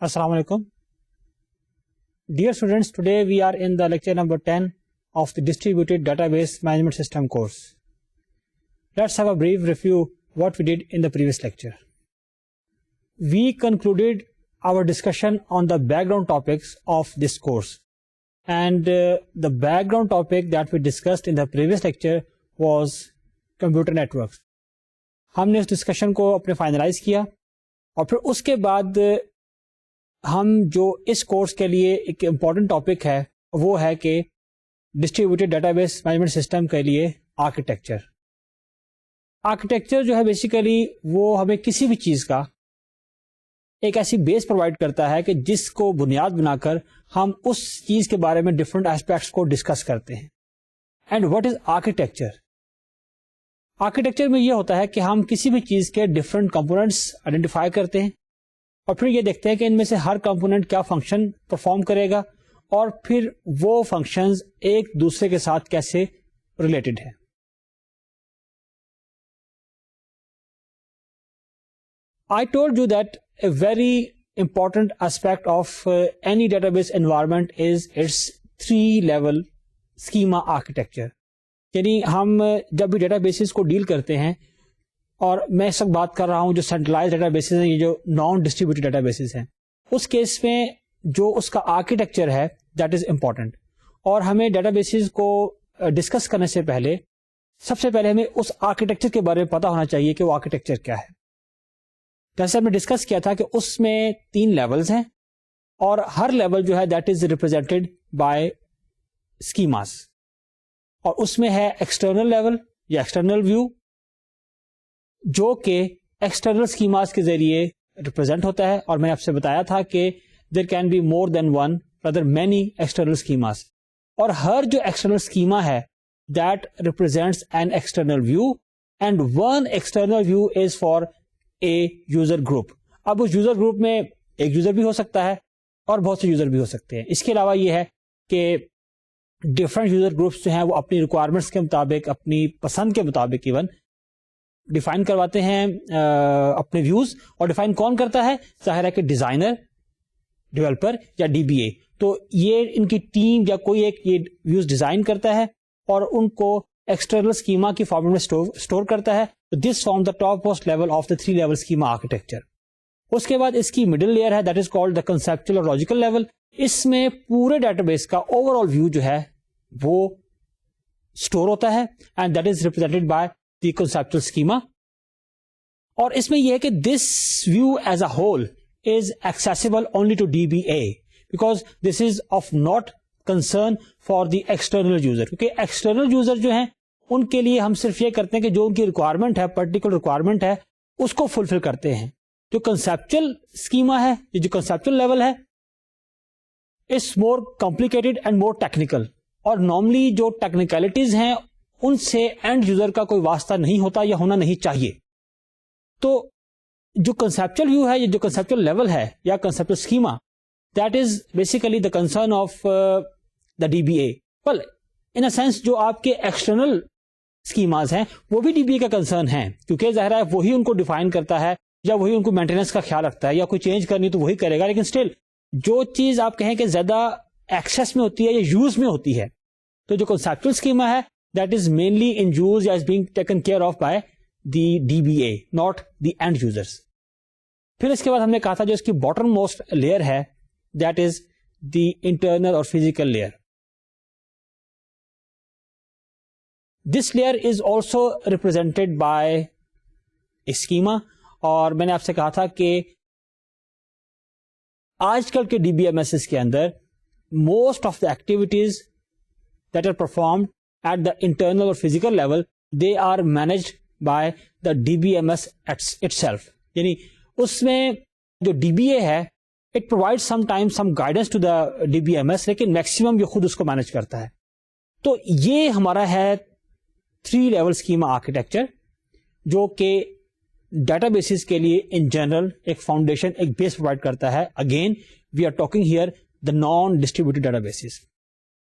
Assalamu alaikum. Dear students, today we are in the lecture number 10 of the Distributed Database Management System course. Let's have a brief review what we did in the previous lecture. We concluded our discussion on the background topics of this course. And the background topic that we discussed in the previous lecture was computer networks. ہم نے اس discussion کو اپنے finalise کیا اور پھر اس کے بعد ہم جو اس کورس کے لیے ایک امپورٹنٹ ٹاپک ہے وہ ہے کہ distributed data base management system کے لیے آرکیٹیکچر جو ہے بیسیکلی وہ ہمیں کسی بھی چیز کا ایک ایسی بیس پرووائڈ کرتا ہے کہ جس کو بنیاد بنا کر ہم اس چیز کے بارے میں ڈفرنٹ ایسپیکٹس کو ڈسکس کرتے ہیں. اینڈ واٹ از آرکیٹیکچر میں یہ ہوتا ہے کہ ہم کسی بھی چیز کے ڈفرنٹ کمپوننٹس آئیڈینٹیفائی کرتے ہیں اور پھر یہ دیکھتے ہیں کہ ان میں سے ہر کمپوننٹ کیا فنکشن پرفارم کرے گا اور پھر وہ فنکشنز ایک دوسرے کے ساتھ کیسے ریلیٹڈ ہے. I told you that a very important aspect of any database environment is its 3-level schema architecture. یعنی ہم جب بھی ڈیٹا بیسز کو ڈیل کرتے ہیں، اور میں اس وقت بات کر رہا ہوں جو سینٹرلائز ڈیٹا بیسز ہیں، یہ جو نان ڈسٹریبیوٹیڈ ڈیٹا بیسز ہیں، اس کیس میں جو اس کا آرکیٹیکچر ہے دیٹ از امپورٹنٹ. اور ہمیں ڈیٹا بیسز کو ڈسکس کرنے سے پہلے سب سے پہلے ہمیں اس آرکیٹیکچر کے بارے میں پتا ہونا چاہیے کہ وہ آرکیٹیکچر کیا ہے. جیسے ہم نے ڈسکس کیا تھا کہ اس میں 3 لیولز ہیں اور ہر لیول جو ہے that is represented by schemas, اور اس میں ہے ایکسٹرنل لیول یا ایکسٹرنل ویو جو کہ ایکسٹرنل اسکیماز کے ذریعے ریپرزینٹ ہوتا ہے. اور میں نے آپ سے بتایا تھا کہ there can be more than one rather many external schemas, اور ہر جو ایکسٹرنل اسکیما ہے that represents an external view and one external view is for a user group. اب اس یوزر گروپ میں ایک یوزر بھی ہو سکتا ہے اور بہت سے یوزر بھی ہو سکتے ہیں. اس کے علاوہ یہ ہے کہ ڈفرنٹ یوزر گروپس جو ہیں وہ اپنی ریکوائرمنٹس کے مطابق، اپنی پسند کے مطابق ایون ڈیفائن کرواتے ہیں اپنے ویوز. اور ڈیفائن کون کرتا ہے؟ ظاہر ہے کہ ڈیزائنر، ڈیولپر یا DBA. تو یہ ان کی ٹیم یا کوئی ایک یہ ویوز ڈیزائن کرتا ہے اور ان کو ایکسٹرنل اسکیما کی فارمیٹ میں اسٹور کرتا ہے. This form the top most level of the 3-level schema architecture. اس کے بعد اس کی مڈل لیئر ہے that is called the conceptual اور لاجیکل لیول. اس میں پورے ڈیٹا بیس کا اوور آل ویو جو ہے وہ اسٹور ہوتا ہے and that is represented by the conceptual schema. اور اس میں یہ ہے کہ this view as a whole is accessible only to DBA because this is of not concern for the external user. کیونکہ ایکسٹرنل یوزر جو ہیں ان کے لیے ہم صرف یہ کرتے ہیں کہ جو ان کی ریکوائرمنٹ ہے، پرٹیکولر ریکوائرمنٹ ہے، اس کو فلفل کرتے ہیں. جو کنسپچل اسکیما ہے، یہ جو کنسپچل لیول ہے، it's more complicated and more technical. اور نارملی جو ٹیکنیکلٹیز ہیں ان سے اینڈ یوزر کا کوئی واسطہ نہیں ہوتا یا ہونا نہیں چاہیے. تو جو کنسپچل ویو ہے، یہ جو کنسپچل لیول ہے یا conceptual schema, that is basically the concern of the DBA. Well in a sense جو آپ کے ایکسٹرنل اسکیماز ہیں وہ بھی DBA کا کنسرن ہے، کیونکہ ظاہر ہے وہی ان کو ڈیفائن کرتا ہے یا وہی ان کو مینٹیننس کا خیال رکھتا ہے، یا کوئی چینج کرنی تو وہی کرے گا. لیکن اسٹل جو چیز آپ کہیں کہ زیادہ ایکسیس میں ہوتی ہے یا یوز میں ہوتی ہے، تو جو کنسپچل اسکیما ہے that is mainly in use یا is being taken care of by the DBA not the end users. پھر اس کے بعد ہم نے کہا تھا جو اس کی باٹم موسٹ لیئر ہے دیٹ از دی انٹرنل اور physical layer. This layer is also represented by a schema. اور میں نے آپ سے کہا تھا کہ آج کل کے DBMSs کے اندر most of the activities that are performed at the internal or physical level, they are managed by the DBMS itself. یعنی اس میں جو DBA ہے it provides sometimes some guidance to the DBMS، لیکن میکسیمم یہ خود اس کو manage کرتا ہے. تو یہ ہمارا ہے 3-level اسکیما آرکیٹیکچر جو کہ ڈیٹا بیسز کے لیے ان جنرل ایک فاؤنڈیشن، ایک بیس پرووائڈ کرتا ہے. Again we are talking here the non distributed database,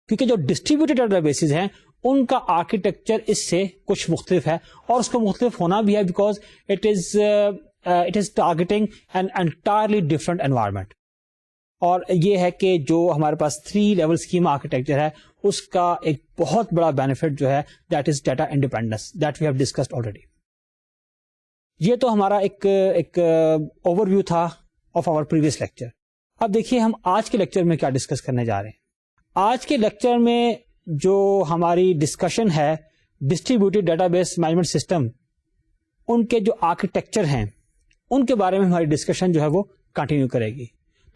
کیونکہ جو ڈسٹریبیوٹیڈ ڈیٹا بیسز ہیں ان کا آرکیٹیکچر اس سے کچھ مختلف ہے، اور اس کو مختلف ہونا بھی ہے because it is targeting an entirely different environment. اور یہ ہے کہ جو ہمارے پاس 3 لیول اسکیما آرکیٹیکچر ہے اس کا ایک بہت بڑا بینیفٹ جو ہے that is data independence that we have discussed already. یہ تو ہمارا ایک اوور ویو تھا آف آور پریویس لیکچر. اب دیکھیے ہم آج کے لیکچر میں کیا ڈسکس کرنے جا رہے ہیں. آج کے لیکچر میں جو ہماری ڈسکشن ہے distributed data base management system ان کے جو آرکیٹیکچر ہیں ان کے بارے میں ہماری ڈسکشن جو ہے وہ کنٹینیو کرے گی.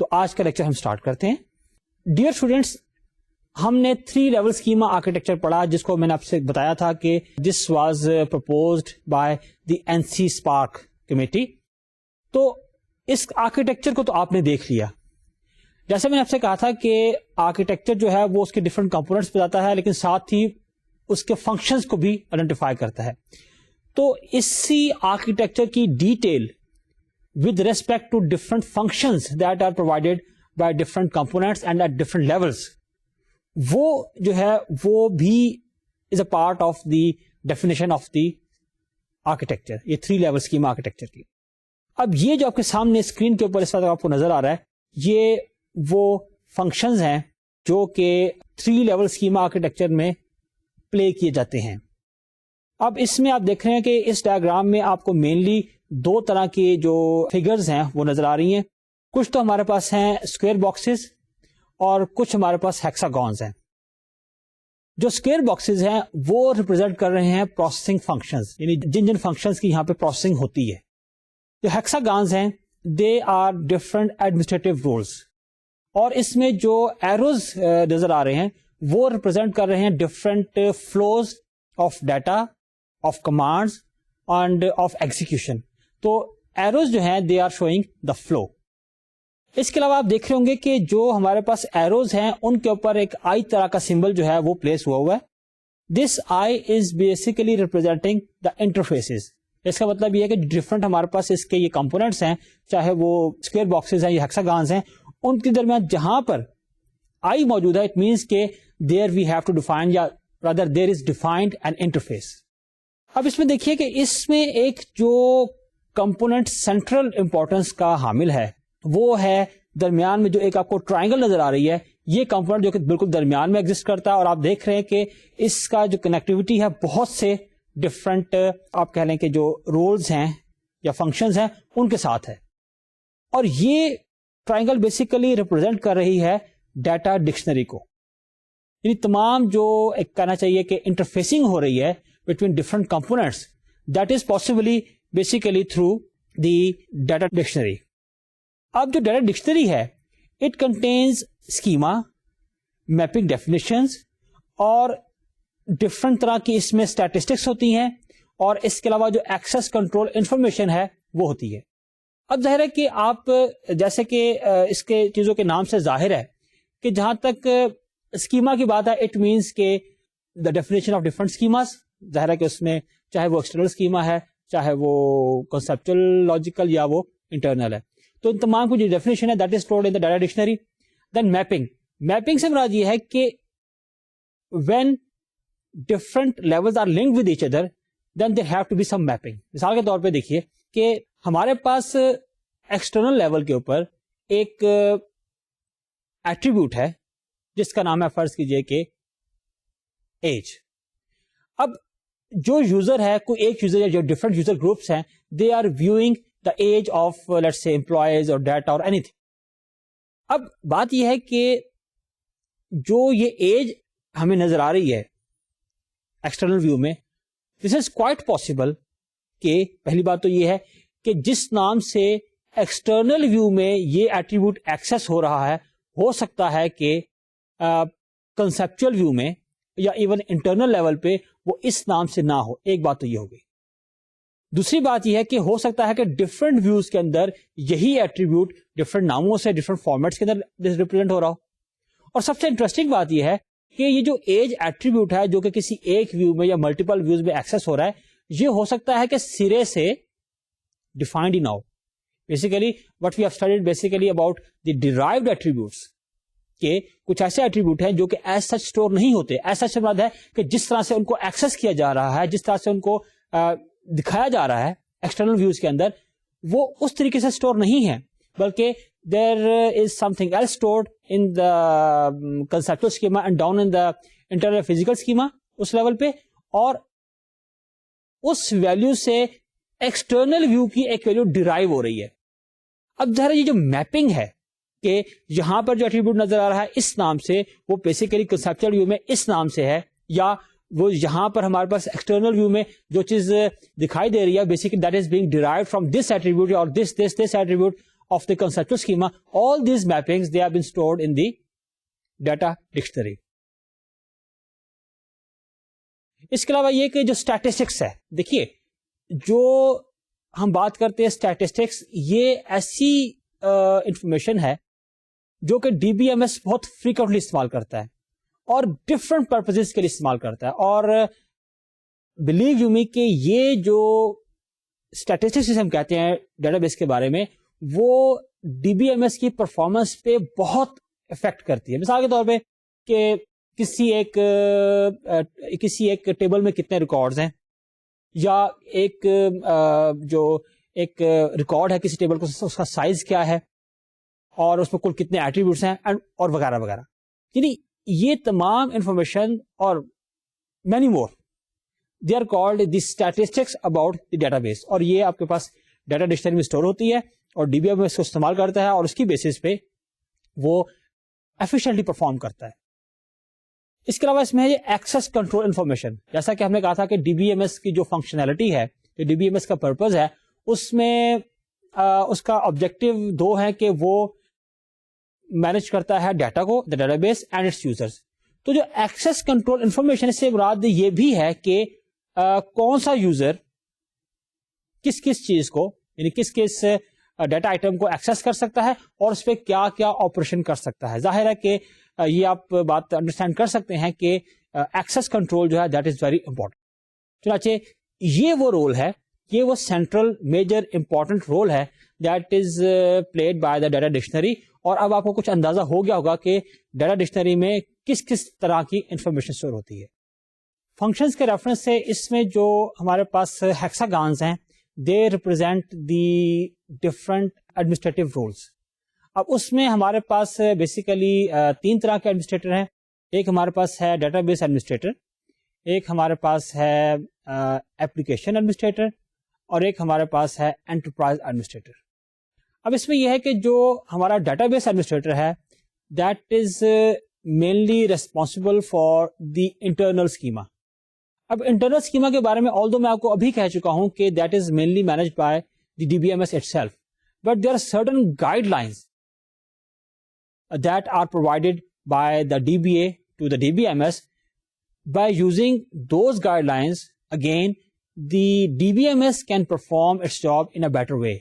تو آج کا لیکچر ہم سٹارٹ کرتے ہیں. ڈیئر اسٹوڈینٹس, ہم نے 3 لیول اسکیما آرکیٹیکچر پڑھا جس کو میں نے آپ سے بتایا تھا کہ this was proposed by the NC SPARC committee. تو اس آرکیٹیکچر کو تو آپ نے دیکھ لیا. جیسے میں نے آپ سے کہا تھا کہ آرکیٹیکچر جو ہے وہ اس کے ڈفرنٹ کمپوننٹس بتاتا ہے لیکن ساتھ ہی اس کے فنکشنز کو بھی آئیڈینٹیفائی کرتا ہے. تو اسی آرکیٹیکچر کی detail with respect to different functions that are provided by different components and at different levels, وہ جو ہے وہ بھی is a part of the definition of the architecture. یہ 3 level schema architecture کی. اب یہ جو آپ کے سامنے اسکرین کے اوپر اس وقت آپ کو نظر آ رہا ہے یہ وہ فنکشنز ہیں جو کہ 3 level schema architecture میں پلے کیے جاتے ہیں. اب اس میں آپ دیکھ رہے ہیں کہ اس ڈائیگرام میں آپ کو مینلی 2 طرح کی جو فگرز ہیں وہ نظر آ رہی ہیں. کچھ تو ہمارے پاس ہیں اسکوئر باکسز اور کچھ ہمارے پاس ہیکساگونز ہیں. جو اسکوئر باکسز ہیں وہ ریپرزینٹ کر رہے ہیں پروسیسنگ فنکشنز, یعنی جن فنکشنز کی یہاں پہ پروسیسنگ ہوتی ہے. جو ہیکساگونز ہیں they are different administrative roles, اور اس میں جو ایروز نظر آ رہے ہیں وہ ریپرزینٹ کر رہے ہیں different flows of data, of commands and of execution. تو ایروز جو ہیں they are showing the flow. اس کے علاوہ آپ دیکھ رہے ہوں گے کہ جو ہمارے پاس ایروز ہیں ان کے اوپر ایک آئی طرح کا سمبل جو ہے وہ پلیس ہوا ہے. This I is basically representing the interfaces. اس کا مطلب یہ ہے کہ ڈفرنٹ ہمارے پاس اس کے یہ کمپوننٹس ہیں, چاہے وہ اسکوئر باکسز ہیں یا ہیکساگونز ہیں, ان کے درمیان جہاں پر آئی موجود ہے اٹ مینس کہ دیر وی ہیو ٹو ڈیفائن یا rather there is defined an interface. اب اس میں دیکھیے کہ اس میں ایک جو کمپوننٹ سینٹرل امپورٹنس کا حامل ہے وہ ہے درمیان میں جو ایک آپ کو ٹرائنگل نظر آ رہی ہے, یہ کمپوننٹ جو کہ بالکل درمیان میں ایگزسٹ کرتا ہے, اور آپ دیکھ رہے ہیں کہ اس کا جو کنیکٹیوٹی ہے بہت سے ڈفرنٹ آپ کہہ لیں کہ جو رولز ہیں یا فنکشنز ہیں ان کے ساتھ ہے. اور یہ ٹرائنگل بیسیکلی ریپرزینٹ کر رہی ہے ڈیٹا ڈکشنری کو, یعنی تمام جو ایک کہنا چاہیے کہ انٹرفیسنگ ہو رہی ہے between different components that is possibly basically through the data dictionary. اب جو ڈیٹا ڈکشنری ہے it contains schema, mapping definitions اور different طرح کی اس میں statistics ہوتی ہیں, اور اس کے علاوہ جو access control information ہے وہ ہوتی ہے. اب ظاہر ہے کہ آپ جیسے کہ اس کے چیزوں کے نام سے ظاہر ہے کہ جہاں تک schema کی بات ہے it means کہ the definition of different schemas, ظاہر ہے کہ اس میں چاہے وہ ایکسٹرنل اسکیما ہے چاہے وہ کنسپچل لاجیکل یا وہ انٹرنل ہے, تو ان تمام کو جو ڈیفینیشن ہے that is stored in the data dictionary. Then mapping سے مراد یہ ہے کہ when different levels are linked with each other then there have to be some mapping. مثال کے طور پہ دیکھیے کہ ہمارے پاس ایکسٹرنل لیول کے اوپر ایک ایٹریبیوٹ ہے جس کا نام ہے فرض کیجئے کہ ایج. اب جو یوزر ہے کوئی ایک یوزر یا جو ڈفرنٹ یوزر گروپس ہیں they are viewing the age of lets سے امپلائیز اور ڈیٹا اور اینی تھنگ. اب بات یہ ہے کہ جو یہ ایج ہمیں نظر آ رہی ہے ایکسٹرنل ویو میں, دس از کوائٹ پاسبل کہ پہلی بات تو یہ ہے کہ جس نام سے ایکسٹرنل ویو میں یہ ایٹریبیوٹ ایکسس ہو رہا ہے ہو سکتا ہے کہ کنسپچل ویو میں یا ایون انٹرنل لیول پہ وہ اس نام سے نہ ہو. ایک بات تو یہ ہوگی. دوسری بات یہ ہے کہ ہو سکتا ہے کہ ڈفرنٹ ویوز کے اندر یہی ایٹریبیوٹ ڈفرنٹ ناموں سے ڈفرنٹ فارمیٹس کے اندر ریپرزینٹ ہو رہا ہو. اور سب سے انٹرسٹنگ بات یہ ہے کہ یہ جو ایج ایٹریبیوٹ ہے جو کہ کسی ایک ویو میں یا ملٹیپل ویوز میں ایکسس ہو رہا ہے یہ ہو سکتا ہے کہ سرے سے ڈیفائنڈ ہی نہ ہو. Basically what we have studied basically about the derived attributes کہ کچھ ایسے ایٹریبیوٹ ہیں جو کہ ایز سچ اسٹور نہیں ہوتے. ایز سچ مراد ہے کہ جس طرح سے ان کو ایکسس کیا جا رہا ہے, جس طرح سے ان کو دکھایا جا رہا ہے ایکسٹرنل ویوز کے اندر, وہ اس طریقے سے اسٹور نہیں ہے, بلکہ there is something else stored in the conceptual schema and down in the internal physical schema اس لیول پہ, اور اس ویلیو سے ایکسٹرنل ویو کی ایک ویلیو ڈیرائیو ہو رہی ہے. اب ذرا یہ جو میپنگ ہے کہ یہاں پر جو ایٹریبیوٹ نظر آ رہا ہے اس نام سے, وہ بیسیکلی کنسپچل ویو میں اس نام سے ہے, یا وہ یہاں پر ہمارے پاس ایکسٹرنل ویو میں جو چیز دکھائی دے رہی ہے basically that is being derived from this attribute اور this attribute of the conceptual schema. All these mappings they have been stored in the data dictionary. اس کے علاوہ یہ کہ جو اسٹیٹسٹکس ہے, دیکھیے جو ہم بات کرتے ہیں اسٹیٹسٹکس, یہ ایسی انفارمیشن ہے جو کہ ڈی بی ایم ایس بہت فریکوینٹلی استعمال کرتا ہے اور ڈفرنٹ پرپزز کے لیے استعمال کرتا ہے. اور بلیو یو می کہ یہ جو اسٹیٹسٹکس ہم کہتے ہیں ڈیٹا بیس کے بارے میں, وہ ڈی بی ایم ایس کی پرفارمنس پہ بہت افیکٹ کرتی ہے. مثال کے طور پہ کہ کسی ایک ٹیبل میں کتنے ریکارڈز ہیں, یا ایک ریکارڈ ہے کسی ٹیبل کو, اس کا سائز کیا ہے, اور اس میں کل کتنے ایٹریبیوٹس ہیں, اور وغیرہ وغیرہ. یعنی یہ تمام انفارمیشن اور many more they are called the statistics about the database, اور یہ آپ کے پاس ڈیٹا ڈکشنری میں اسٹور ہوتی ہے اور ڈی بی ایم اس کو استعمال کرتا ہے, اور اس کی بیسس پہ وہ ایفیشینٹلی پرفارم کرتا ہے. اس کے علاوہ اس میں ہے یہ ایکسس کنٹرول انفارمیشن. جیسا کہ ہم نے کہا تھا کہ ڈی بی ایم ایس کی جو فنکشنالٹی ہے, جو ڈی بی ایم ایس کا پرپز ہے, اس میں اس کا آبجیکٹو دو ہے کہ وہ مینج کرتا ہے ڈیٹا کو, the database and its users. تو جو ایکسس کنٹرول انفارمیشن اس سے مراد یہ بھی ہے کہ کون سا یوزر کس کس چیز کو, یعنی کس کس ڈیٹا آئٹم کو ایکسس کر سکتا ہے اور اس پہ کیا کیا آپریشن کر سکتا ہے. ظاہر ہے کہ یہ آپ بات انڈرسٹینڈ کر سکتے ہیں کہ ایکسس کنٹرول جو ہے دیٹ از ویری امپورٹنٹ. چنانچہ یہ وہ رول ہے, یہ وہ سینٹرل میجر امپورٹنٹ رول ہے that is played by the data dictionary. اور اب آپ کو کچھ اندازہ ہو گیا ہوگا کہ ڈیٹا ڈکشنری میں کس کس طرح کی انفارمیشن اسٹور ہوتی ہے. فنکشنز کے ریفرنس سے اس میں جو ہمارے پاس ہیکساگانز ہیں, they represent the different administrative roles. اب اس میں ہمارے پاس بیسیکلی 3 طرح کے ایڈمنسٹریٹر ہیں. ایک ہمارے پاس ہے ڈیٹا بیس ایڈمنسٹریٹر, ایک ہمارے پاس ہے ایپلیکیشن ایڈمنسٹریٹر, اور ایک ہمارے پاس ہے انٹرپرائز ایڈمنسٹریٹر. اب اس میں یہ ہے کہ جو ہمارا ڈیٹا بیس ایڈمنسٹریٹر ہے that is mainly responsible for the internal schema. اب انٹرنل اسکیما کے بارے میں آلدو میں آپ کو ابھی کہہ چکا ہوں کہ that is mainly managed by the D B M S itself, but there are certain guidelines that are provided by the DBA to the DBMS. By using those guidelines, again, the DBMS can perform its job in a better way,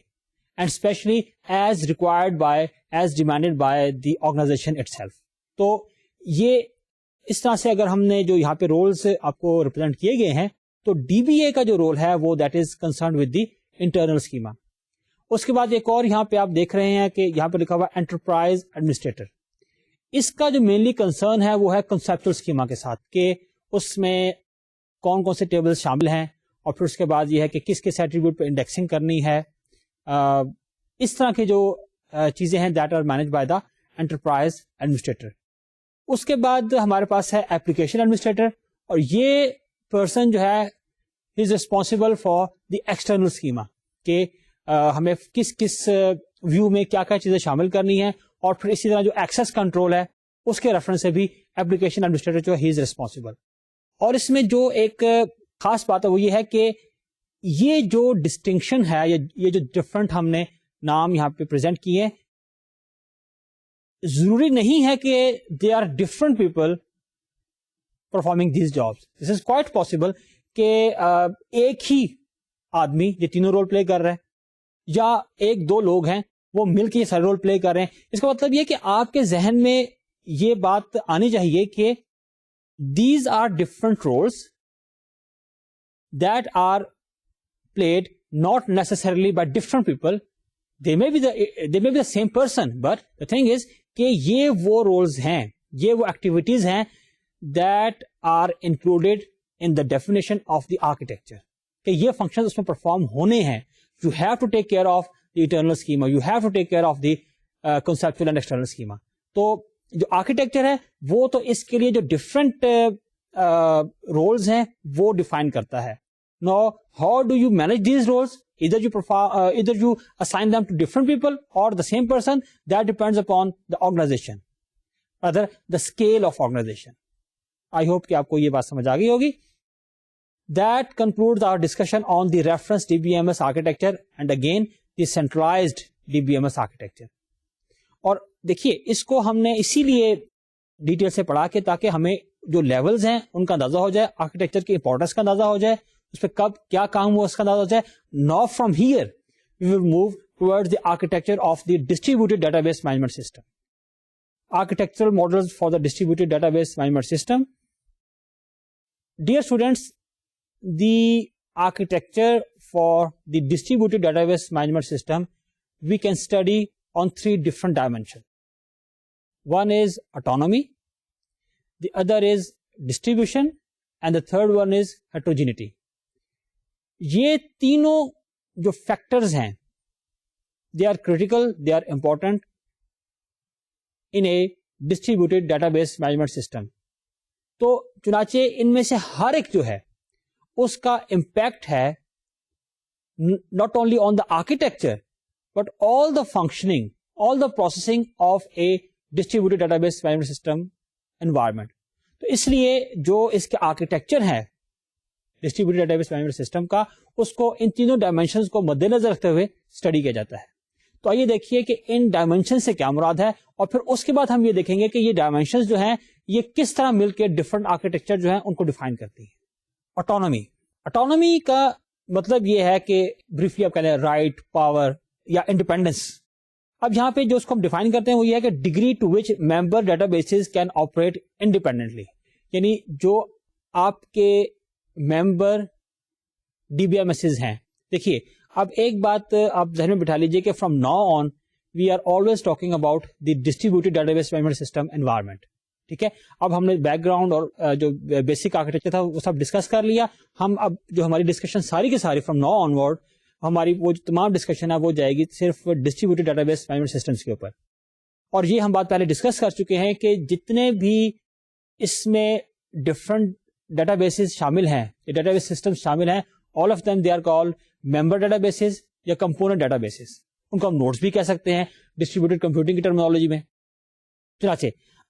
and especially as required by, as demanded by the organization itself. تو یہ اس طرح سے اگر ہم نے جو یہاں پہ رولز آپ کو ریپرزینٹ کیے گئے ہیں, تو DBA کا جو رول ہے وہ that is concerned with the internal schema. اس کے بعد ایک اور یہاں پہ آپ دیکھ رہے ہیں کہ یہاں پہ لکھا ہوا انٹرپرائز ایڈمنسٹریٹر. اس کا جو مینلی کنسرن ہے وہ ہے کنسپچل اسکیما کے ساتھ, کہ اس میں کون کون سے ٹیبل شامل ہیں, اور پھر اس کے بعد یہ ہے کہ کس کس ایٹریبیوٹ پہ انڈیکسنگ کرنی ہے. اس طرح کی جو چیزیں ہیں that are manage by the enterprise administrator. اس کے بعد ہمارے پاس ہے ایپلیکیشن ایڈمنسٹریٹر, اور یہ پرسن جو ہے is responsible for the external schema, کہ ہمیں کس کس ویو میں کیا کیا چیزیں شامل کرنی ہیں, اور پھر اسی طرح جو ایکسس کنٹرول ہے اس کے ریفرنس سے بھی ایپلیکیشن ایڈمنسٹریٹر جو ہی از ریسپانسبل. اور اس میں جو ایک خاص بات ہے وہ یہ ہے کہ یہ جو ڈسٹنکشن ہے, یہ جو ڈفرنٹ ہم نے نام یہاں پہ پریزنٹ کیے ہیں, ضروری نہیں ہے کہ they are different people performing these jobs. This is quite possible کہ ایک ہی آدمی یہ تینوں رول پلے کر رہے ہیں, یا ایک دو لوگ ہیں وہ مل کے یہ سارے رول پلے کر رہے ہیں. اس کا مطلب یہ کہ آپ کے ذہن میں یہ بات آنی چاہیے کہ these are different rules that are played not necessarily by different people. They may be the same person, but the thing is کہ یہ وہ رولز ہیں, یہ وہ ایکٹیویٹیز ہیں that are included in the definition of the architecture, کہ یہ function اس میں پرفارم ہونے ہیں. You have to take care of the internal schema. You have to take care of the conceptual and external schema. تو جو architecture ہے وہ تو اس کے لیے جو ڈفرنٹ رولز ہیں وہ ڈیفائن کرتا ہے. Now, how do you manage these roles? Either you assign them to different people or the same person. That depends upon the organization, rather the scale of organization. I hope کہ آپ کو یہ بات سمجھ آ گئی ہوگی. That concludes our discussion on the reference DBMS architecture and again the centralized DBMS architecture. اور دیکھیے اس کو ہم نے اسی لیے ڈیٹیل سے پڑھا کہ تاکہ ہمیں جو لیولز ہیں ان کا اندازہ ہو جائے, آرکیٹیکچر کی امپورٹنس کا اندازہ ہو جائے, اس پہ کب کیا کام ہوا اس کا اندازہ ہو جائے. Now from here we will move towards the architecture of the distributed database management system. Architectural models for the distributed database management system. Dear students, the architecture for the distributed database management system we can study on 3 different dimensions. One is autonomy, the other is distribution, and the third one is heterogeneity. یہ تینوں جو factors ہیں they are critical, they are important in a distributed database management system. تو چنانچہ ان میں سے ہر ایک جو ہے اس کا امپیکٹ ہے not only on the architecture but all the functioning, all the processing of a distributed database management system environment. تو اس لیے جو اس کے آرکیٹیکچر ہے ڈسٹریبیوٹیڈ ڈیٹابیس مینجمنٹ سسٹم کا, اس کو ان تینوں ڈائمینشنز کو مد نظر رکھتے ہوئے اسٹڈی کیا جاتا ہے. تو آئیے دیکھیے کہ ان ڈائمینشن سے کیا مراد ہے, اور پھر اس کے بعد ہم یہ دیکھیں گے کہ یہ ڈائمینشنز جو ہیں یہ کس طرح مل کے ڈفرنٹ آرکیٹیکچر جو ہیں ان کو ڈیفائن کرتی ہیں. اٹانومی کا مطلب یہ ہے کہ بریفلی آپ کہتے ہیں رائٹ, پاور یا انڈیپینڈنس. اب یہاں پہ جو اس کو ہم ڈیفائن کرتے ہیں وہ یہ ہے کہ degree to which member databases can operate independently, یعنی جو آپ کے member D B M S ہیں. دیکھیے اب ایک بات آپ ذہن میں بٹھا لیجئے کہ from now on we are always talking about the distributed data base management system environment. ٹھیک ہے, اب ہم نے بیک گراؤنڈ اور جو بیسک آرکیٹیکچر تھا وہ سب ڈسکس کر لیا. ہم اب جو ہماری ڈسکشن ساری کی ساری فرام ناؤ آن ورڈ ہماری وہ جو تمام ڈسکشن ہے وہ جائے گی صرف distributed data base management systems کے اوپر. اور یہ ہم بات پہلے ڈسکس کر چکے ہیں کہ جتنے بھی اس میں ڈفرنٹ ڈیٹا بیسز شامل ہیں, ڈیٹا بیس سسٹم شامل ہیں, all of them they are called member databases یا کمپوننٹ ڈیٹا بیسز. ان کو ہم نوڈس بھی کہہ سکتے ہیں ڈسٹریبیوٹیڈ کمپیوٹنگ کی ٹرمینالوجی میں. چنانچہ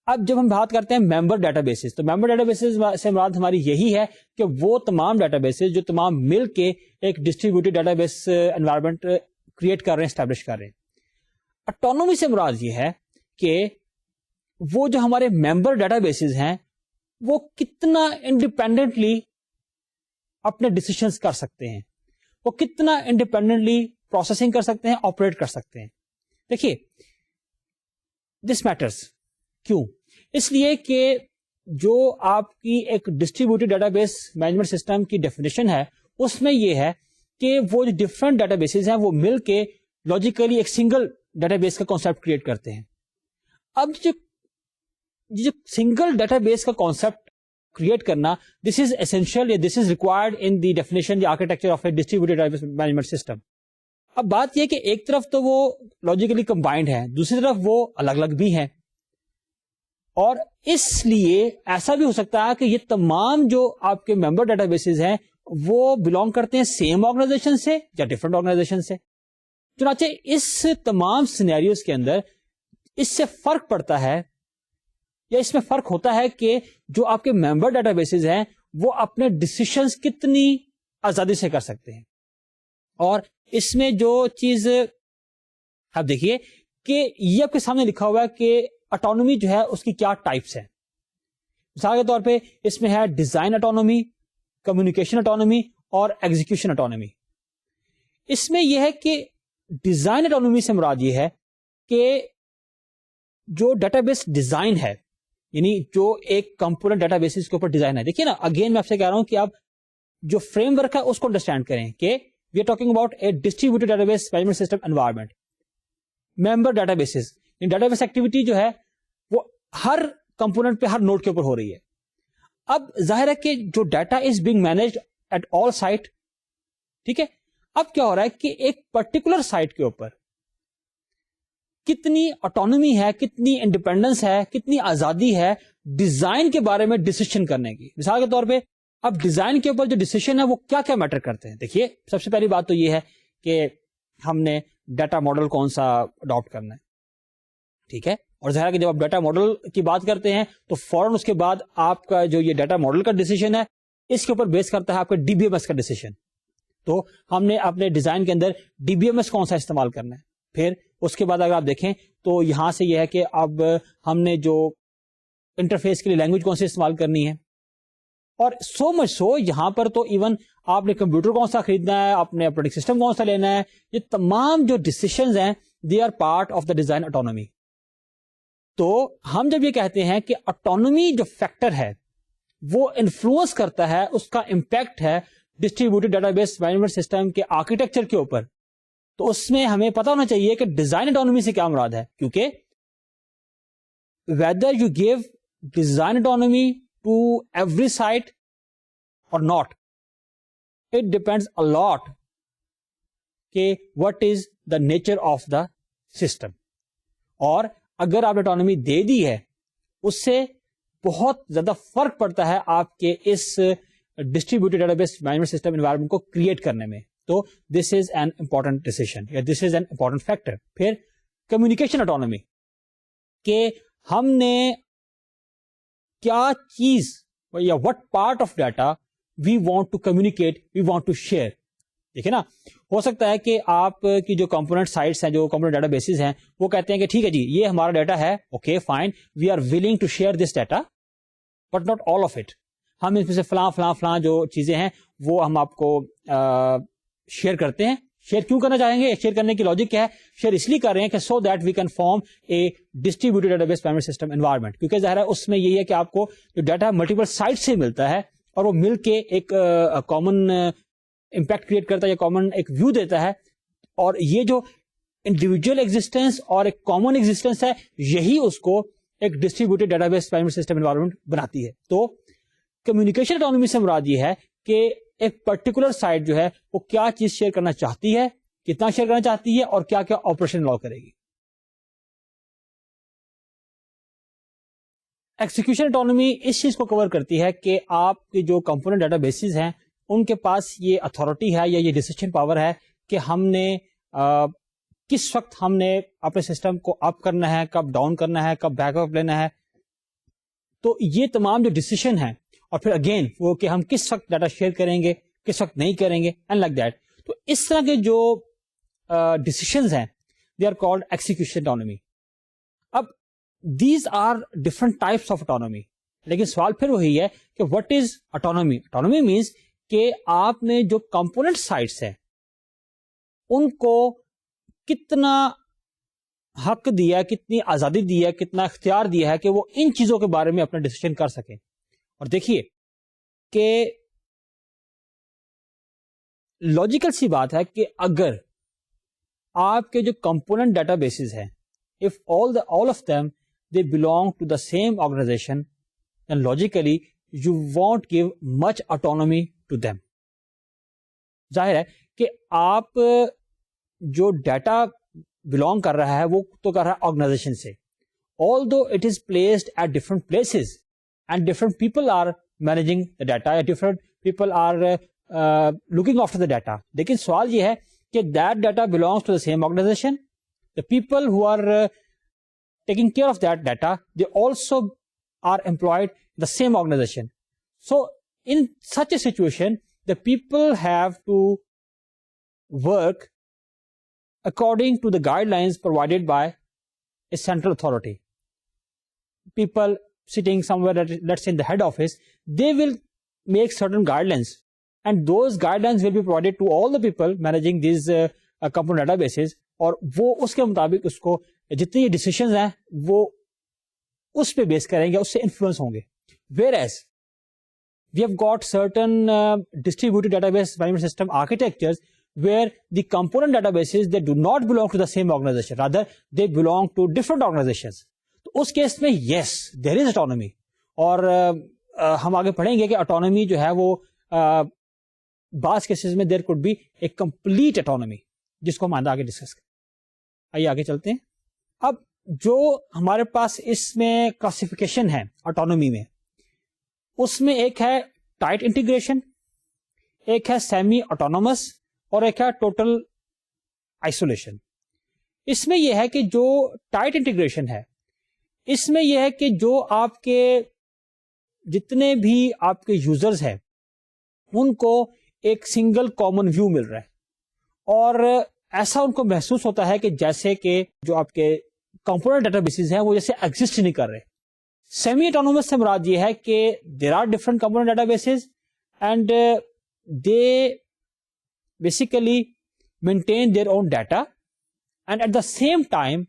اب جب ہم بات کرتے ہیں ممبر ڈیٹا بیسز, تو ممبر ڈیٹا بیسز سے مراد ہماری یہی ہے کہ وہ تمام ڈیٹا بیسز جو تمام مل کے ایک distributed data base environment create کر رہے ہیں, اسٹیبلش کر رہے ہیں. اٹانومی سے مراد یہ ہے کہ وہ جو ہمارے ممبر ڈیٹا بیسز ہیں وہ کتنا انڈیپینڈنٹلی اپنے ڈیسیشنز کر سکتے ہیں, وہ کتنا انڈیپینڈنٹلی پروسیسنگ کر سکتے ہیں, آپریٹ کر سکتے ہیں. دیکھیے دس میٹرز کیوں؟ اس لیے کہ جو آپ کی ایک distributed data base management system کی ڈیفینیشن ہے اس میں یہ ہے کہ وہ جو ڈفرنٹ ڈیٹا بیسز ہیں وہ مل کے لاجیکلی ایک سنگل ڈیٹا بیس کا کانسیپٹ کریٹ کرتے ہیں. اب جو سنگل ڈیٹا بیس کا کانسیپٹ کریٹ کرنا, this is essential, this is required in the definition the architecture of a distributed data base management system. اب بات یہ کہ ایک طرف تو وہ لاجیکلی کمبائنڈ ہے, دوسری طرف وہ الگ الگ بھی ہیں, اور اس لیے ایسا بھی ہو سکتا ہے کہ یہ تمام جو آپ کے ممبر ڈیٹا بیسز ہیں وہ بلونگ کرتے ہیں سیم آرگنائزیشن سے یا ڈفرنٹ آرگنائزیشن سے. چنانچہ اس تمام سینیریوز کے اندر اس سے فرق پڑتا ہے یا اس میں فرق ہوتا ہے کہ جو آپ کے ممبر ڈیٹا بیسز ہیں وہ اپنے ڈسیشنز کتنی آزادی سے کر سکتے ہیں. اور اس میں جو چیز آپ دیکھیے کہ یہ آپ کے سامنے لکھا ہوا ہے کہ اٹانومی جو ہے اس کی کیا ٹائپس ہیں. مثال کے طور پہ اس میں ہے ڈیزائن اٹانومی, کمیونیکیشن اٹانومی اور ایگزیکیوشن اٹانومی. اس میں یہ ہے کہ ڈیزائن اٹانومی سے مراد یہ ہے کہ جو ڈیٹا بیس ڈیزائن ہے, یعنی جو ایک کمپوننٹ ڈیٹا بیسز کے اوپر ڈیزائن ہے. دیکھیے نا, اگین میں آپ سے کہہ رہا ہوں کہ آپ جو فریم ورک ہے اس کو انڈرسٹینڈ کریں کہ we are talking about a distributed data base management system environment. Member databases, database activity جو ہے وہ ہر کمپوننٹ پہ, ہر نوڈ کے اوپر ہو رہی ہے. اب ظاہر ہے کہ جو data is being managed at all site, ٹھیک ہے. اب کیا ہو رہا ہے کہ ایک پرٹیکولر سائٹ کے اوپر کتنی آٹونومی ہے, کتنی انڈیپینڈنس ہے, کتنی آزادی ہے ڈیزائن کے بارے میں ڈیسیشن کرنے کی. مثال کے طور پہ اب ڈیزائن کے اوپر جو ڈیسیشن ہے وہ کیا کیا میٹر کرتے ہیں. دیکھیے سب سے پہلی بات تو یہ ہے کہ ہم نے ڈیٹا ماڈل کون سا اڈاپٹ کرنا ہے, ٹھیک ہے, اور ظاہر ہے کہ جب آپ ڈیٹا ماڈل کی بات کرتے ہیں تو فوراً اس کے بعد آپ کا جو یہ ڈیٹا ماڈل کا ڈیسیشن ہے اس کے اوپر بیس کرتا ہے آپ کا ڈی بی ایم ایس کا ڈیسیشن. تو ہم نے اپنے ڈیزائن کے اندر ڈی بی ایم ایس کون سا استعمال کرنا ہے. پھر اس کے بعد اگر آپ دیکھیں تو یہاں سے یہ ہے کہ اب ہم نے جو انٹرفیس کے لیے لینگویج کون سی استعمال کرنی ہے, اور سو مچ سو یہاں پر تو ایون آپ نے کمپیوٹر کون سا خریدنا ہے, آپ نے آپریٹنگ سسٹم کون سا لینا ہے, یہ تمام جو ڈیسیشنز ہیں they are part of the design autonomy. تو ہم جب یہ کہتے ہیں کہ آٹونومی جو فیکٹر ہے وہ انفلوئنس کرتا ہے, اس کا امپیکٹ ہے distributed data base management system کے آرکیٹیکچر کے اوپر, تو اس میں ہمیں پتا ہونا چاہیے کہ ڈیزائن آٹونومی سے کیا مراد ہے. کیونکہ whether you give design autonomy to every site or not, it depends a lot کہ what is the nature of the system. اور اگر آپ نے autonomy دے دی ہے اس سے بہت زیادہ فرق پڑتا ہے آپ کے اس distributed data base management system environment کو کریٹ کرنے میں. تو this is an important decision یا this is an important factor. پھر کمیونیکیشن آٹونومی, کہ ہم نے کیا چیز یا what part of data we want to communicate, we want to share. دیکھیں نا, ہو سکتا ہے کہ آپ کی جو کمپوننٹ سائٹس ہیں, جو کمپوننٹ ڈیٹا بیسز ہیں, وہ کہتے ہیں کہ ٹھیک ہے جی یہ ہمارا ڈیٹا ہے, okay fine, we are willing to share this data but not all of it. ہم اس میں سے فلاں فلاں فلاں جو چیزیں ہیں وہ ہم آپ کو شیئر کرتے ہیں. شیئر کیوں کرنا چاہیں گے, شیئر کرنے کی لاجک کیا ہے, شیئر اس لیے کر رہے ہیں کہ so that we can form a distributed data base management system environment. کیونکہ ظاہر ہے اس میں یہی ہے کہ آپ کو جو ڈیٹا ملٹیپل سائٹ سے ملتا ہے اور وہ مل کے ایک کامن امپیکٹ کریٹ کرتا ہے یا کامن ایک ویو دیتا ہے, اور یہ جو انڈیویجل ایگزسٹینس اور ایک کامن ایگزسٹینس ہے یہی اس کو ایک distributed data base management system environment بناتی ہے. تو کمیونیکیشن آٹونومی سے مراد یہ ہے کہ ایک پرٹیکولر سائٹ جو ہے وہ کیا چیز شیئر کرنا چاہتی ہے, کتنا شیئر کرنا چاہتی ہے, اور کیا کیا آپریشن الاؤ کرے گی. ایکسیکیوشن آٹونومی اس چیز کو کور کرتی ہے کہ آپ کے جو کمپوننٹ ڈیٹا بیسز ہیں ان کے پاس یہ اتھارٹی ہے یا یہ ڈیسیشن پاور ہے کہ ہم نے کس وقت ہم نے اپنے سسٹم کو اپ کرنا ہے, کب ڈاؤن کرنا ہے, کب بیک اپ لینا ہے. تو یہ تمام جو ڈیسیشن ہیں, اور پھر اگین وہ کہ ہم کس وقت ڈیٹا شیئر کریں گے, کس وقت نہیں کریں گے, اینڈ لائک دیٹ. تو اس طرح کے جو ڈیسیشنز ہیں they are called execution autonomy. اب these are different types of autonomy, لیکن سوال پھر وہی ہے کہ what is autonomy. Autonomy means کہ آپ نے جو کمپوننٹ سائٹس ہیں ان کو کتنا حق دیا, کتنی آزادی دیا, کتنا اختیار دیا ہے کہ وہ ان چیزوں کے بارے میں اپنا ڈیسیشن کر سکیں. اور دیکھیے کہ لاجیکل سی بات ہے کہ اگر آپ کے جو کمپوننٹ ڈیٹا بیسز ہیں, if all of them they belong to the same organization, then logically you won't give much autonomy to them. ظاہر ہے کہ آپ جو ڈیٹا belong کر رہا ہے وہ تو کر رہا ہے آرگنائزیشن سے, although it is placed at different places and different people are managing the data, different people are looking after the data. لیکن سوال یہ ہے کہ that data belongs to the same organization. The people who are taking care of that data, they also are employed in the same organization. So in such a situation, the people have to work according to the guidelines provided by a central authority. People sitting somewhere, let's say in the head office, they will make certain guidelines, and those guidelines will be provided to all the people managing these component databases, اور وہ اس کے مطابق اس کو جتنے یہ decisions ہیں وہ اس پہ بیس کریں گے, اس سے انفلوئنس ہوں گے. whereas we have got certain distributed database management system architectures where the component databases, they do not belong to the same organization, rather they belong to different organizations. تو اس کیس میں yes there is autonomy, اور ہم آگے پڑھیں گے کہ autonomy جو ہے وہ بعض کیسز میں there could be a complete autonomy, جس کو ہم آگے ڈسکس کریں. آئیے آگے چلتے ہیں. اب جو ہمارے پاس اس میں کلاسیفیکیشن ہے آٹونومی میں، اس میں ایک ہے ٹائٹ انٹیگریشن، ایک ہے سیمی آٹونومس، اور ایک ہے ٹوٹل آئسولیشن. اس میں یہ ہے کہ جو ٹائٹ انٹیگریشن ہے، اس میں یہ ہے کہ جو آپ کے جتنے بھی آپ کے یوزرز ہیں ان کو ایک سنگل کامن ویو مل رہا ہے، اور ایسا ان کو محسوس ہوتا ہے کہ جیسے کہ جو آپ کے کمپوننٹ ڈیٹا بیسز ہیں وہ جیسے ایگزسٹ نہیں کر رہے. سیمی اٹونومس سے مراد یہ ہے کہ there are different component databases and they basically maintain their own data and at the same time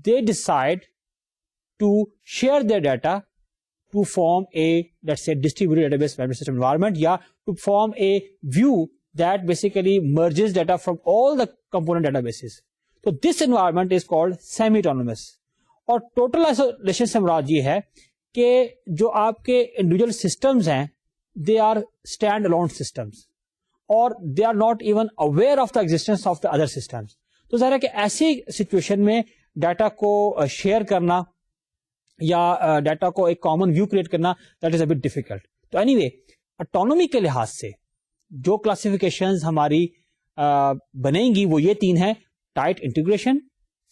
they decide to share their data to form a, let's say, distributed database management system environment, یا to form a view that basically merges data from all the component databases. So this environment is called semi-autonomous. اور total isolation سے مراد یہ ہے کہ جو آپ کے individual systems ہیں they are stand-alone systems اور they are not even aware of the existence of the other systems. تو ظاہر ہے کہ ایسی سچویشن میں ڈیٹا کو شیئر کرنا یا ڈیٹا کو ایک کامن ویو کریٹ کرنا that is a bit difficult. تو اینی وے اٹونومی کے لحاظ سے جو کلاسیفیکیشنز ہماری بنیں گی وہ یہ تین ہیں: ٹائٹ انٹیگریشن،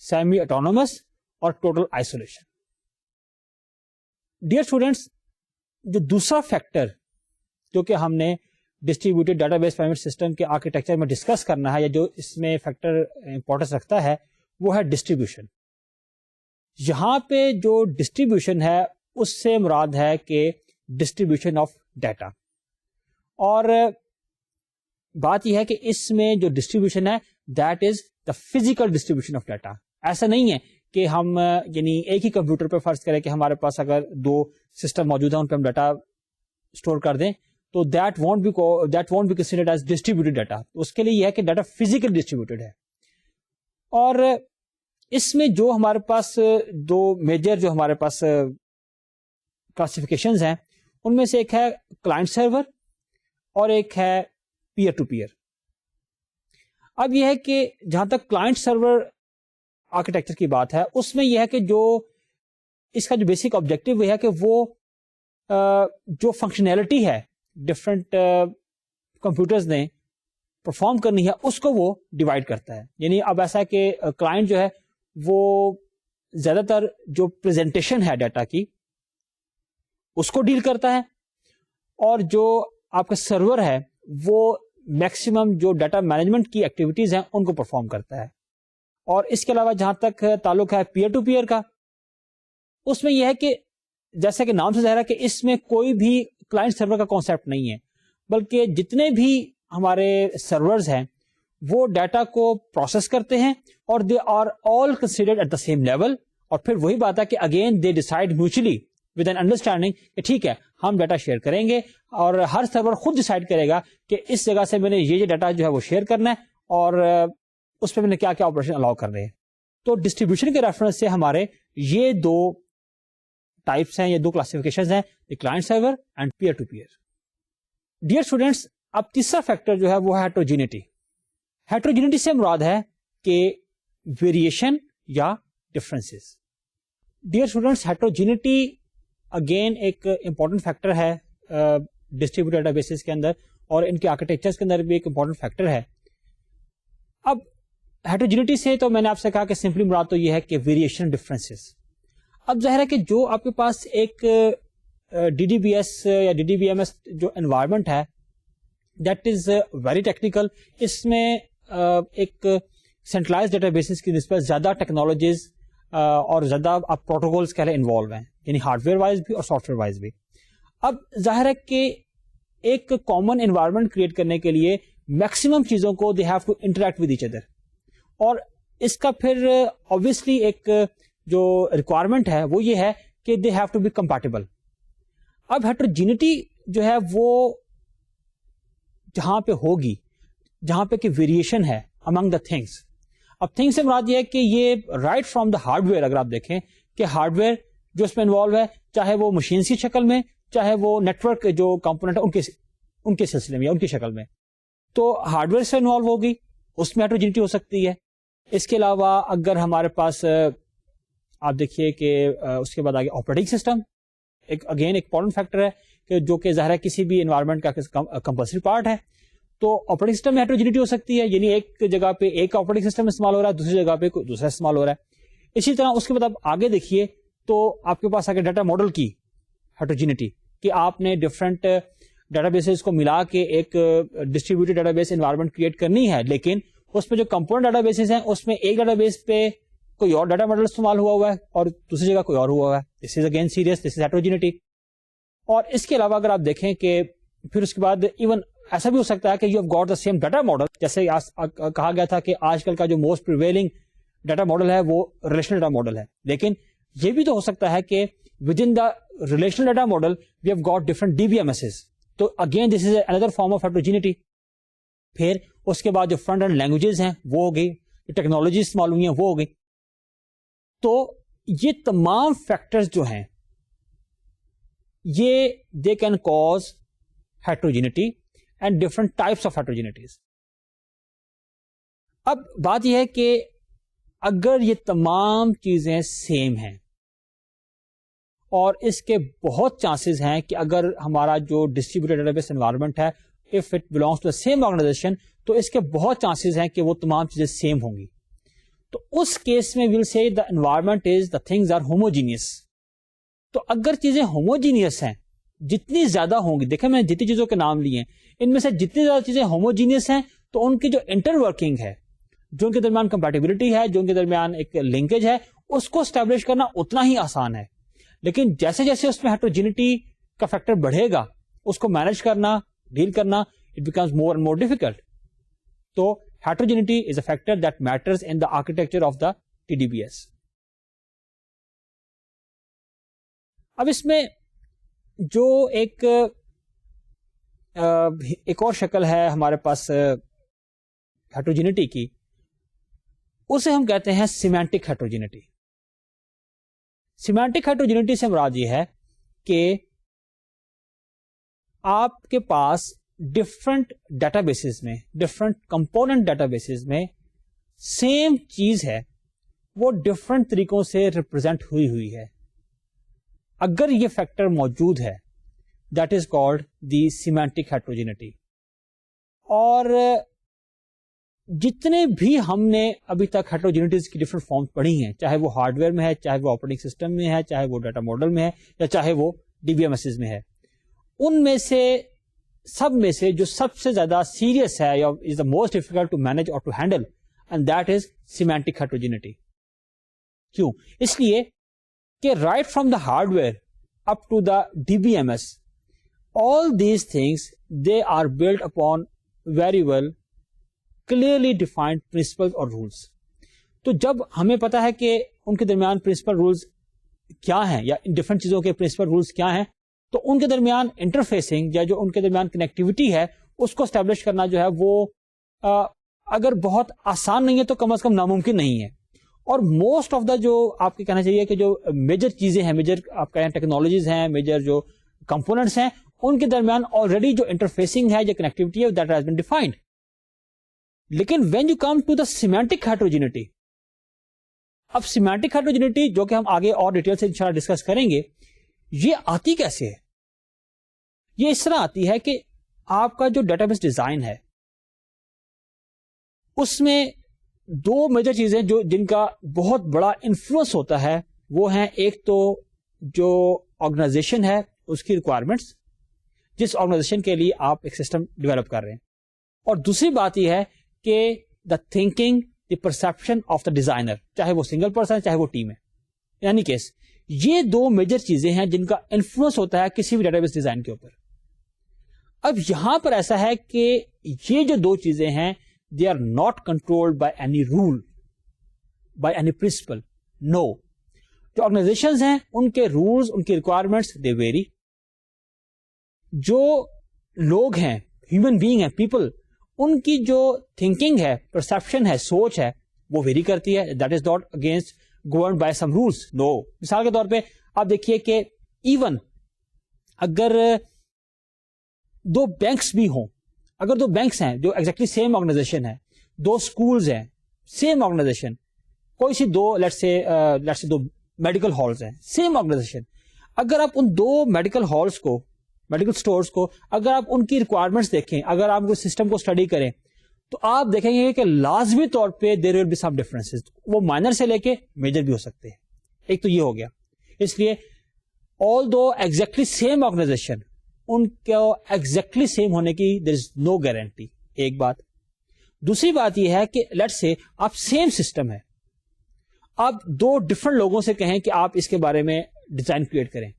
سیمی اٹونومس اور ٹوٹل آئسولیشن. ڈیئر اسٹوڈینٹس، جو دوسرا فیکٹر جو کہ ہم نے distributed data base management system کے آرکیٹیکچر میں ڈسکس کرنا ہے، یا جو اس میں فیکٹر امپورٹنس رکھتا ہے، وہ ہے ڈسٹریبیوشن. یہاں پہ جو ڈسٹریبیوشن ہے اس سے مراد ہے کہ ڈسٹریبیوشن آف ڈیٹا. اور بات یہ ہے کہ اس میں جو ڈسٹریبیوشن ہے that is the physical distribution of data. ایسا نہیں ہے کہ ہم یعنی ایک ہی کمپیوٹر پہ فرض کریں کہ ہمارے پاس اگر دو سسٹم موجود ہیں ان پہ ہم ڈیٹا اسٹور کر دیں تو that won't be considered as distributed data. اس کے لیے یہ ہے کہ ڈیٹا فزیکل ڈسٹریبیوٹیڈ ہے. اور اس میں جو ہمارے پاس دو میجر جو ہمارے پاس کلاسیفیکیشنز ہیں ان میں سے ایک ہے کلائنٹ سرور اور ایک ہے پیئر ٹو پیئر. اب یہ ہے کہ جہاں تک کلائنٹ سرور آرکیٹیکچر کی بات ہے اس میں یہ ہے کہ جو اس کا جو بیسک آبجیکٹو یہ ہے کہ وہ جو فنکشنلٹی ہے ڈفرینٹ کمپیوٹرز نے پرفارم کرنی ہے اس کو وہ ڈیوائڈ کرتا ہے. یعنی اب ایسا ہے کہ کلائنٹ جو ہے وہ زیادہ تر جو پریزنٹیشن ہے ڈیٹا کی اس کو ڈیل کرتا ہے، اور جو آپ کا سرور ہے وہ میکسیمم جو ڈیٹا مینجمنٹ کی ایکٹیویٹیز ہیں ان کو پرفارم کرتا ہے. اور اس کے علاوہ جہاں تک تعلق ہے پیئر ٹو پیئر کا، اس میں یہ ہے کہ جیسا کہ نام سے ظاہر ہے کہ اس میں کوئی بھی کلائنٹ سرور کا کانسیپٹ نہیں ہے، بلکہ جتنے بھی ہمارے سرورز ہیں وہ ڈیٹا کو پروسیس کرتے ہیں اور they are all considered at the same level. اور پھر وہی بات ہے کہ again they decide mutually with an understanding کہ ٹھیک ہے ہم ڈیٹا شیئر کریں گے، اور ہر سرور خود ڈیسائڈ کرے گا کہ اس جگہ سے میں نے یہ ڈیٹا جو ہے وہ شیئر کرنا ہے اور اس پہ میں نے کیا کیا آپریشن الاؤ کرنے ہیں. تو ڈسٹریبیوشن کے ریفرنس سے ہمارے یہ دو ٹائپس ہیں، یہ دو کلاسیفیکیشنز ہیں، client server and peer to peer. Dear students, اب تیسرا فیکٹر جو ہے وہ ہے ہیٹروجینٹی. ہیٹروجینٹی سے مراد ہے کہ ویریشن یا ڈفرینسز. ڈیئر اسٹوڈینٹس، ہیٹروجینٹی اگین ایک امپورٹنٹ فیکٹر ہے ڈسٹریبیوٹیڈ ڈیٹا بیسز کے اندر، اور ان کے آرکیٹیکچرز کے اندر بھی ایک امپورٹنٹ فیکٹر ہے. اب ہیٹروجینٹی سے تو میں نے آپ سے کہا کہ سمپلی مراد تو یہ ہے کہ ویریشن ڈفرینسز. اب ظاہر ہے کہ جو آپ کے پاس ایک ڈی ڈی بی ایس یا D D B M S جو انوائرمنٹ ہے دیٹ از ویری ٹیکنیکل. اس میں ایک سینٹرلائز ڈیٹا بیسز کی نسبت زیادہ ٹیکنالوجیز اور زیادہ آپ پروٹوکولز کے لیے انوالو ہیں، یعنی ہارڈ ویئر وائز بھی اور سافٹ ویئر وائز بھی. اب ظاہر ہے کہ ایک کامن انوائرمنٹ کریٹ کرنے کے لیے میکسیمم چیزوں کو they have to interact with each other, اور اس کا پھر obviously ایک جو ریکوائرمنٹ ہے وہ یہ ہے کہ they have to be compatible. اب ہیٹروجینٹی جو ہے وہ جہاں پہ ہوگی، جہاں پہ کہ ویریشن ہے امنگ دا تھنگس. اب تھنگ سے مراد یہ ہے کہ یہ right from the hard where, اگر آپ دیکھیں کہ ہارڈ ویئر جو اس میں انوالو ہے، چاہے وہ مشینس کی شکل میں، چاہے وہ نیٹورک جو کمپوننٹ ہے ان کے سلسلے میں یا ان کی شکل میں، تو ہارڈ ویئر سے انوالو ہوگی، اس میں ہیٹروجینٹی ہو سکتی ہے. اس کے علاوہ اگر ہمارے پاس آپ دیکھیے کہ اس کے بعد آگے آپریٹنگ سسٹم ایک اگین ایک امپورٹنٹ فیکٹر ہے کہ جو کہ ظاہر ہے کسی بھی انوائرمنٹ کا کمپلسری پارٹ ہے. تو آپریٹنگ سسٹم میں ہیٹروجینٹی ہو سکتی ہے, یعنی ایک جگہ پہ ایک آپریٹنگ سسٹم استعمال ہو رہا ہے, دوسری جگہ پہ کوئی دوسرا استعمال ہو رہا ہے. اسی طرح اس کے بعد آپ آگے دیکھیے تو آپ کے پاس آگے ڈیٹا ماڈل کی ہیٹروجینٹی, کہ آپ نے ڈفرنٹ ڈیٹا بیسز کو ملا کے ایک distributed data base environment create کرنی ہے, لیکن اس میں جو کمپوننٹ ڈیٹا بیسز ہیں اس میں ایک ڈیٹا بیس پہ کوئی اور ڈیٹا ماڈل استعمال ہوا ہے اور دوسری جگہ کوئی اور ہوا ہے. This is again serious, this is heterogeneity. اور اس کے علاوہ اگر آپ دیکھیں کہ پھر اس کے بعد ایون ایسا بھی ہو سکتا ہے کہ you have got the same data model, جیسے کہا گیا تھا کہ آج کل کا جو موسٹ پریویلنگ ڈیٹا ماڈل ہے وہ ریلیشنل ڈیٹا ماڈل ہے, لیکن یہ بھی تو ہو سکتا ہے کہ with in the relational data model we have got different D B M S. تو again this is another form of heterogeneity. پھر اس کے بعد جو فرنٹ اینڈ لینگویجز ہیں وہ ہو گئی, جو ٹیکنالوجی استعمال ہوئی ہیں وہ ہو گئی. تو یہ تمام فیکٹرز جو ہیں یہ they can cause heterogeneity and different types of heterogeneities. اب بات یہ ہے کہ اگر یہ تمام چیزیں سیم ہیں اور اس کے بہت چانسز ہیں کہ اگر ہمارا جو ڈسٹریبیوٹیڈ ڈیٹا بیس انوائرمنٹ ہے if it belongs to same organization, تو اس کے بہت چانسز ہیں کہ وہ تمام چیزیں سیم ہوں گی. تو اس کیس میں we'll say the environment is the things are homogeneous. تو اگر چیزیں ہوموجینئس ہیں, جتنی زیادہ ہوں گی, دیکھیں میں جتنی چیزوں کے نام لیے ہیں ان میں سے جتنی زیادہ چیزیں ہوموجینئس ہیں تو ان کی جو انٹر ورکنگ ہے, جو ان کے درمیان کمپیٹیبلٹی ہے, جو ان کے درمیان ایک لنکیج ہے, اس کو اسٹیبلش کرنا اتنا ہی آسان ہے. لیکن جیسے جیسے اس میں ہیٹروجینٹی کا فیکٹر بڑھے گا, اس کو مینج کرنا, ڈیل کرنا, it becomes more and more difficult. تو heterogeneity is a factor that matters in the architecture of the T D B S. اب اس میں جو ایک اور شکل ہے ہمارے پاس ہیٹروجینٹی کی, اسے ہم کہتے ہیں سیمینٹک ہیٹروجینٹی. سیمینٹک ہیٹروجینٹی سے مراد یہ ہے کہ آپ کے پاس ڈفرنٹ ڈیٹا بیسز میں, ڈفرنٹ کمپوننٹ ڈیٹا بیسز میں سیم چیز ہے, وہ ڈفرنٹ طریقوں سے ریپرزینٹ ہوئی ہے. اگر یہ فیکٹر موجود ہے that is called the semantic ہیٹروجینٹی. اور جتنے بھی ہم نے ابھی تک ہیٹروجینٹیز کی ڈفرنٹ فارم پڑھی ہیں, چاہے وہ ہارڈ ویئر میں ہے, چاہے وہ آپریٹنگ سسٹم میں ہے, چاہے وہ ڈیٹا ماڈل میں ہے, یا چاہے وہ ڈی بی ایم ایس میں ہے, ان میں سے سب میں سے جو سب سے زیادہ سیریس ہے یا is the most difficult to manage اور to handle, and that is semantic heterogeneity. کیوں؟ اس لیے کہ right from the hardware up to the D B M S, all these things they are built upon very well clearly defined principles or rules. تو جب ہمیں پتا ہے کہ ان کے درمیان پرنسپل رولز کیا ہیں یا ڈفرنٹ چیزوں کے پرنسپل رولز کیا ہیں, تو ان کے درمیان انٹرفیسنگ یا جو ان کے درمیان کنیکٹیوٹی ہے اس کو اسٹیبلش کرنا جو ہے وہ اگر بہت آسان نہیں ہے تو کم از کم ناممکن نہیں ہے. اور موسٹ آف دا جو آپ کے کہنا چاہیے کہ جو میجر چیزیں ہیں, میجر آپ کہیں ٹیکنالوجیز ہیں, میجر جو کمپوننٹس ہیں, ان کے درمیان آلریڈی جو انٹرفیسنگ ہے یا کنیکٹیوٹی ہے دیٹ ہیز بین ڈیفائنڈ. لیکن when you come to the semantic heterogeneity, اب سیمینٹک ہیٹروجینٹی جو کہ ہم آگے اور ڈیٹیل سے انشاءاللہ ڈسکس کریں گے, یہ آتی کیسے ہے؟ یہ اس طرح آتی ہے کہ آپ کا جو ڈیٹا بیس ڈیزائن ہے اس میں دو میجر چیزیں جو جن کا بہت بڑا انفلوئنس ہوتا ہے وہ ہیں, ایک تو جو آرگنائزیشن ہے اس کی ریکوائرمنٹس, جس آرگنائزیشن کے لیے آپ ایک سسٹم ڈیولپ کر رہے ہیں, اور دوسری بات یہ ہے کہ the thinking, the perception of the designer, چاہے وہ سنگل پرسن ہے چاہے وہ ٹیم ہے. یعنی کہ یہ دو میجر چیزیں ہیں جن کا انفلوئنس ہوتا ہے کسی بھی ڈیٹا بیس ڈیزائن کے اوپر. اب یہاں پر ایسا ہے کہ یہ جو دو چیزیں ہیں they are not controlled by any rule, by any principle. No, جو آرگنائزیشنز ہیں ان کے رولز, ان کی ریکوائرمنٹس دے ویری. جو لوگ ہیں, ہیومن بینگ ہیں, پیپل, ان کی جو تھنکنگ ہے, پرسپشن ہے, سوچ ہے, وہ ویری کرتی ہے. That is not against governed by some rules. No. مثال کے طور پہ آپ دیکھیے کہ ایون اگر دو بینکس بھی ہوں, اگر دو بینکس ہیں جو ایگزیکٹلی سیم آرگنائزیشن ہے, دو اسکولز ہیں سیم آرگنائزیشن, کوئی سی دو لیٹس سے دو میڈیکل ہالز ہیں, سیم آرگنائزیشن. اگر آپ ان دو میڈیکل ہالز کو, میڈیکل اسٹورز کو, اگر آپ ان کی ریکوائرمنٹس دیکھیں, اگر آپ سسٹم کو اسٹڈی کریں, تو آپ دیکھیں گے کہ لازمی طور پہ دیر ول بی سم ڈفرینسز. وہ مائنر سے لے کے میجر بھی ہو سکتے ہیں. ایک تو یہ ہو گیا. اس لیے آل دو ایگزیکٹلی سیم آرگنائزیشن, ان کو ایگزیکٹلی سیم ہونے کی دیر از نو گارنٹی. ایک بات. دوسری بات یہ ہے کہ لیٹ سے آپ سیم سسٹم ہے, آپ دو ڈفرنٹ لوگوں سے کہیں کہ آپ اس کے بارے میں ڈیزائن کریٹ کریں.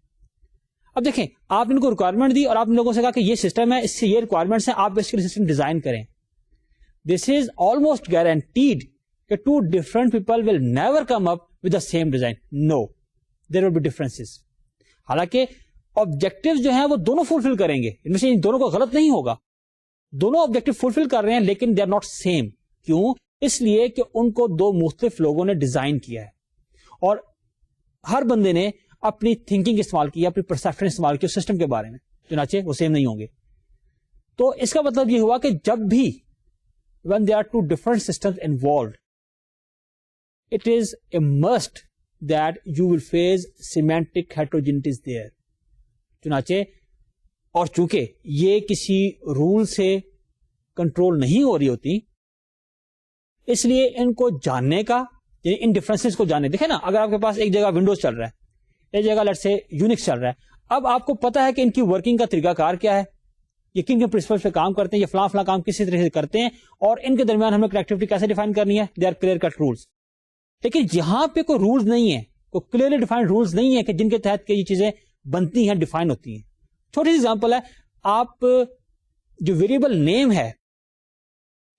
اب دیکھیں, آپ ان کو ریکوائرمنٹ دی اور آپ ان لوگوں سے کہا کہ یہ سسٹم ہے, اس سے یہ ریکوائرمنٹس ہیں, آپ اس کے لیے سسٹم ڈیزائن کریں. دس از آلموسٹ گارنٹیڈ کہ two different people will never come up with the same design. No, there will be differences. حالانکہ آبجیکٹو جو ہیں وہ دونوں فلفل کریں گے, ان میں سے دونوں کو غلط نہیں ہوگا, دونوں آبجیکٹو فلفل کر رہے ہیں, لیکن دے آر ناٹ سیم. کیوں؟ اس لیے کہ ان کو دو مختلف لوگوں نے ڈیزائن کیا ہے, اور ہر بندے نے اپنی تھنکنگ استعمال کی, اپنی پرسپشن استعمال کی سسٹم کے بارے میں, چنانچہ وہ سیم نہیں ہوں گے. تو اس کا مطلب یہ ہوا کہ جب بھی when there are two different systems involved, it is a must that you will face semantic heterogeneities there. چنانچہ اور چونکہ یہ کسی رول سے کنٹرول نہیں ہو رہی ہوتی, اس لیے ان کو جاننے کا, یعنی ان ڈفرینسز کو جاننے. دیکھیں نا, اگر آپ کے پاس ایک جگہ ونڈوز چل رہا ہے, ایک جگہ لیٹ سے یونکس چل رہا ہے, اب آپ کو پتا ہے کہ ان کی ورکنگ کا طریقہ کار کیا ہے, یہ کن کے پرنسپل پہ کام کرتے ہیں, یہ فلاں فلاں کام کسی طرح سے کرتے ہیں, اور ان کے درمیان ہمیں کنیکٹیوٹی کیسے ڈیفائن کرنی ہے. They are clear cut rules. لیکن یہاں پہ کوئی رولز نہیں ہے, کوئی کلیئرلی ڈیفائنڈ رولز نہیں ہے کہ جن کے تحت کہ یہ چیزیں بنتی ہیں, ڈیفائن ہوتی ہیں. چھوٹی سی ایگزامپل ہے, آپ جو ویریبل نیم ہے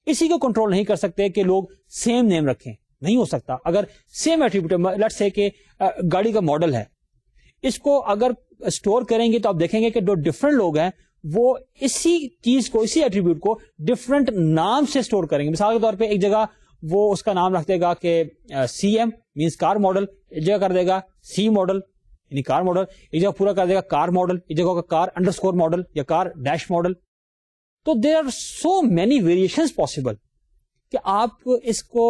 اسی کو کنٹرول نہیں کر سکتے کہ لوگ سیم نیم رکھیں, نہیں ہو سکتا. اگر سیم ایٹریبیوٹ, لیٹس سے کہ گاڑی کا ماڈل ہے, اس کو اگر اسٹور کریں گے تو آپ دیکھیں گے کہ دو ڈفرنٹ لوگ ہیں, وہ اسی چیز کو, اسی ایٹریبیوٹ کو ڈفرنٹ نام سے اسٹور کریں گے. مثال کے طور پہ ایک جگہ وہ اس کا نام رکھ دے گا کہ سی ایم مینس کار ماڈل, ایک جگہ کر دے گا سی ماڈل یعنی کار ماڈل, ایک جگہ پورا کر دے گا کار ماڈل, ایک جگہ ہوگا کار انڈرسکور ماڈل یا کار ڈیش ماڈل. تو there are so many variations possible کہ آپ اس کو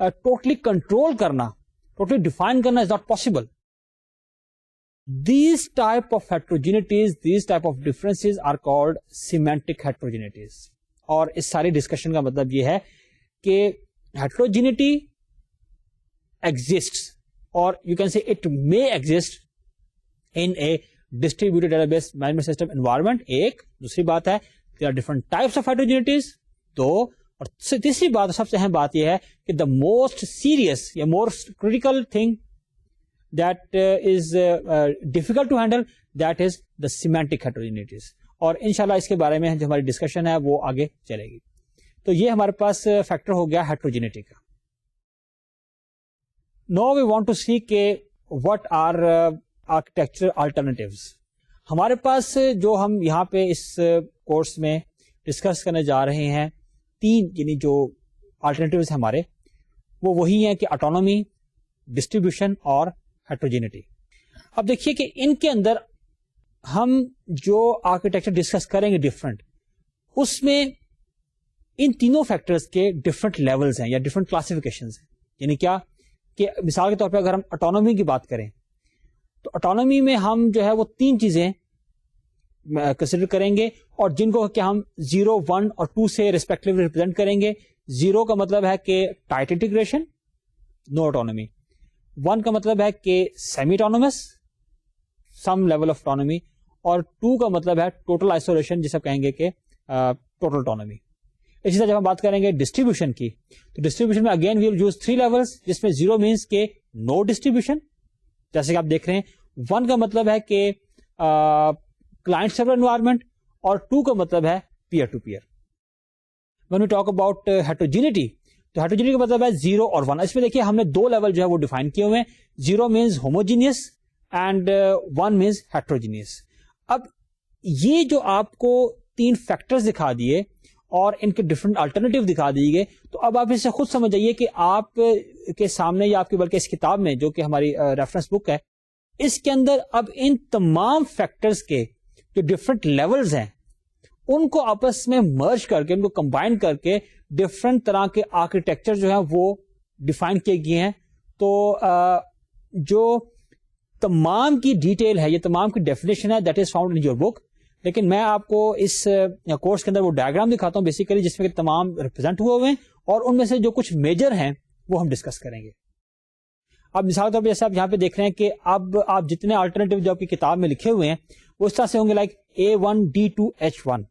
ٹوٹلی کنٹرول کرنا, ٹوٹلی ڈیفائن کرنا is not possible. These type of heterogeneities, these type of differences are called semantic heterogeneities. اور اس ساری ڈسکشن کا مطلب یہ ہے کہ heterogeneity exists, or you can say it may exist in a distributed database management system environment. ایک دوسری بات ہے there are different types of heterogeneities. دو, اور تیسری بات, سب سے اہم بات یہ ہے کہ the most serious یا most critical thing that is difficult to handle, that is the semantic heterogeneities. اور انشاءاللہ اس کے بارے میں جو ہماری ڈسکشن ہے وہ آگے چلے گی. تو یہ ہمارے پاس فیکٹر ہو گیا heterogeneity کا. Now we want to see کہ what are architecture alternatives. ہمارے پاس جو ہم یہاں پہ اس کورس میں ڈسکس کرنے جا رہے ہیں, تین یعنی جو alternatives ہمارے, وہ وہی ہیں کہ autonomy, distribution اور heterogeneity. اب دیکھیے کہ ان کے اندر ہم جو آرکیٹیکچر ڈسکس کریں گے ڈفرنٹ, اس میں ان تینوں فیکٹرز کے ڈفرنٹ لیولز ہیں یا ڈفرنٹ کلاسیفیکیشنز ہیں. یعنی کیا کہ مثال کے طور پہ اگر ہم اٹانومی کی بات کریں تو اٹانومی میں ہم جو ہے وہ تین چیزیں کنسیڈر کریں گے, اور جن کو کہ ہم 0, 1 اور 2 سے ریسپیکٹیولی ریپرزینٹ کریں گے. 0 کا مطلب ہے کہ ٹائٹ انٹیگریشن, نو اٹانومی. 1 کا مطلب ہے کہ semi autonomous, some level of autonomy, اور 2 کا مطلب ہے ٹوٹل آئسولیشن, جسے کہیں گے کہ ٹوٹل اٹانومی. اسی طرح جب ہم بات کریں گے ڈسٹریبیوشن کی, تو ڈسٹریبیوشن میں again we will use 3 levels, جس میں 0 مینس کہ نو ڈسٹریبیوشن, جیسے کہ آپ دیکھ رہے ہیں. 1 کا مطلب ہے کہ کلائنٹ سرور انوائرمنٹ, اور 2 کا مطلب ہے peer to peer. when we talk about heterogeneity, تو heterogeneity کا مطلب ہے 0 اور 1. اس میں دیکھیے ہم نے 2 لیول جو ہے وہ ڈیفائن کیے ہوئے ہیں. 0 means homogeneous and 1 means heterogeneous. اب یہ جو آپ کو 3 فیکٹرز دکھا دیے اور ان کے ڈفرنٹ الٹرنیٹیو دکھا دیے گئے, تو اب آپ اس سے خود سمجھ جائیے کہ آپ کے سامنے یا آپ کے بلکہ اس کتاب میں جو کہ ہماری ریفرنس بک ہے, اس کے اندر اب ان تمام فیکٹرز کے جو ڈفرنٹ لیولز ہیں ان کو آپس میں مرج کر کے, ان کو کمبائن کر کے ڈفرنٹ طرح کے آرکیٹیکچر جو ہیں وہ ڈیفائن کیے گئے ہیں. تو جو تمام کی ڈیٹیل ہے, یہ تمام کی ڈیفینیشن ہے, that is found in your book. لیکن میں آپ کو اس کورس کے اندر وہ ڈائیگرام دکھاتا ہوں بیسیکلی, جس میں کہ تمام ریپرزینٹ ہوئے ہیں, اور ان میں سے جو کچھ میجر ہیں وہ ہم ڈسکس کریں گے. اب مثال کے طور پہ جیسے آپ یہاں پہ دیکھ رہے ہیں کہ اب آپ جتنے آلٹرنیٹیو جو آپ کی کتاب میں لکھے ہوئے ہیں وہ اس طرح سے ہوں گے, لائک A1D2H1.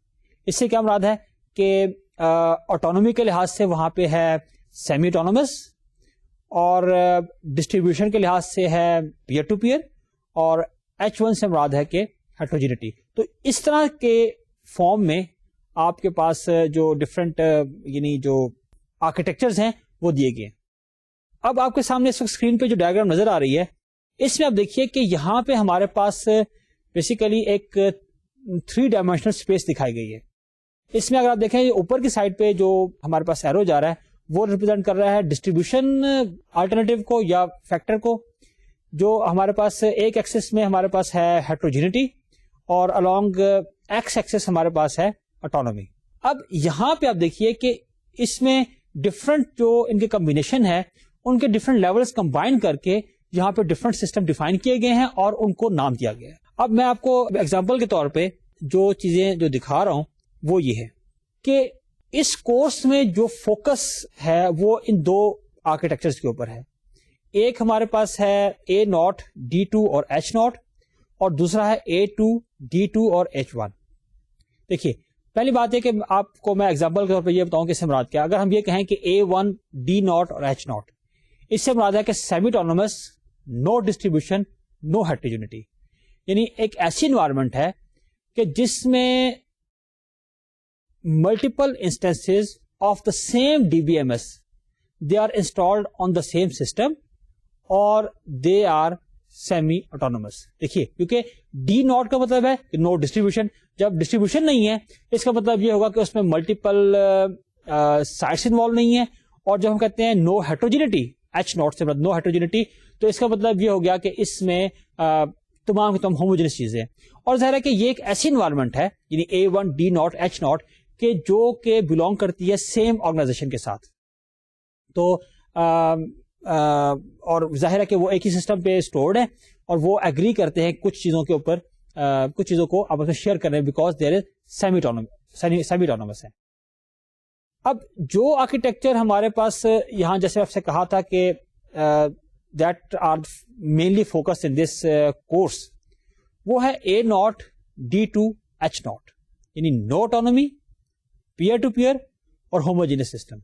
اس سے کیا مراد ہے کہ آٹونومی کے لحاظ سے وہاں پہ ہے سیمی اٹونومس, اور ڈسٹریبیوشن کے لحاظ سے ہے پیئر ٹو پیئر, اور H1 سے مراد ہے کہ ہیٹروجینٹی. تو اس طرح کے فارم میں آپ کے پاس جو ڈفرنٹ یعنی جو آرکیٹیکچرز ہیں وہ دیے گئے. اب آپ کے سامنے اس وقت اسکرین پہ جو ڈائیگرام نظر آ رہی ہے, اس میں آپ دیکھیے کہ یہاں پہ ہمارے پاس بیسیکلی ایک 3 ڈائمینشنل اسپیس دکھائی گئی ہے. اس میں اگر آپ دیکھیں اوپر کی سائڈ پہ جو ہمارے پاس ایرو جا رہا ہے وہ ریپرزینٹ کر رہا ہے ڈسٹریبیوشن آلٹرنیٹیو کو یا فیکٹر کو. جو ہمارے پاس ایک ایکسس میں ہمارے پاس ہے ہیٹروجینٹی, اور along ایکس ایکسس ہمارے پاس ہے آٹونومی. اب یہاں پہ آپ دیکھیے کہ اس میں ڈفرنٹ جو ان کے کمبینیشن ہے ان کے ڈفرنٹ لیولز کمبائن کر کے یہاں پہ ڈفرنٹ سسٹم ڈیفائن کیے گئے ہیں اور ان کو نام دیا گیا ہے. اب میں آپ کو ایگزامپل کے طور پہ جو چیزیں جو دکھا رہا ہوں وہ یہ ہے کہ اس کورس میں جو فوکس ہے وہ ان 2 آرکیٹیکچرز کے اوپر ہے. ایک ہمارے پاس ہے A0, D2 اور H0, اور دوسرا ہے A2, D2 اور H1. دیکھیے پہلی بات ہے کہ آپ کو میں ایگزامپل کے طور پہ یہ بتاؤں کہ اس سے مراد کیا. اگر ہم یہ کہیں کہ A1, D0 اور H0, اس سے مراد ہے کہ semi autonomous, no distribution, no heterogeneity. یعنی ایک ایسی انوائرمنٹ ہے کہ جس میں multiple instances of the same DBMS they are installed on the same system, اور دے آر سیمی اٹونومس. دیکھیے کیونکہ D0 کا مطلب ہے کہ نو ڈسٹریبیوشن. جب ڈسٹریبیوشن نہیں ہے اس کا مطلب یہ ہوگا کہ اس میں ملٹیپل سائٹس انوالو نہیں ہے. اور جب ہم کہتے ہیں نو ہیٹروجینٹی, H0 سے مطلب نو ہیٹروجینٹی, تو اس کا مطلب یہ ہو گیا کہ اس میں تمام کی تمام ہوموجینس چیزیں. اور ظاہر ہے کہ یہ ایک ایسی انوائرمنٹ ہے یعنی A1, D0, H0 کہ جو کہ بلونگ کرتی ہے سیم آرگنائزیشن کے ساتھ. تو اور ظاہر ہے کہ وہ ایک ہی سسٹم پہ اسٹورڈ ہے اور وہ ایگری کرتے ہیں کچھ چیزوں کے اوپر, کچھ چیزوں کو آپس میں شیئر کر رہے ہیں because there is semi autonomous ہے. اب جو آرکیٹیکچر ہمارے پاس یہاں جیسے آپ سے کہا تھا کہ that are mainly focus in this course, وہ ہے A0, D2, H0, یعنی no autonomy, peer to peer اور ہوموجینس سسٹم.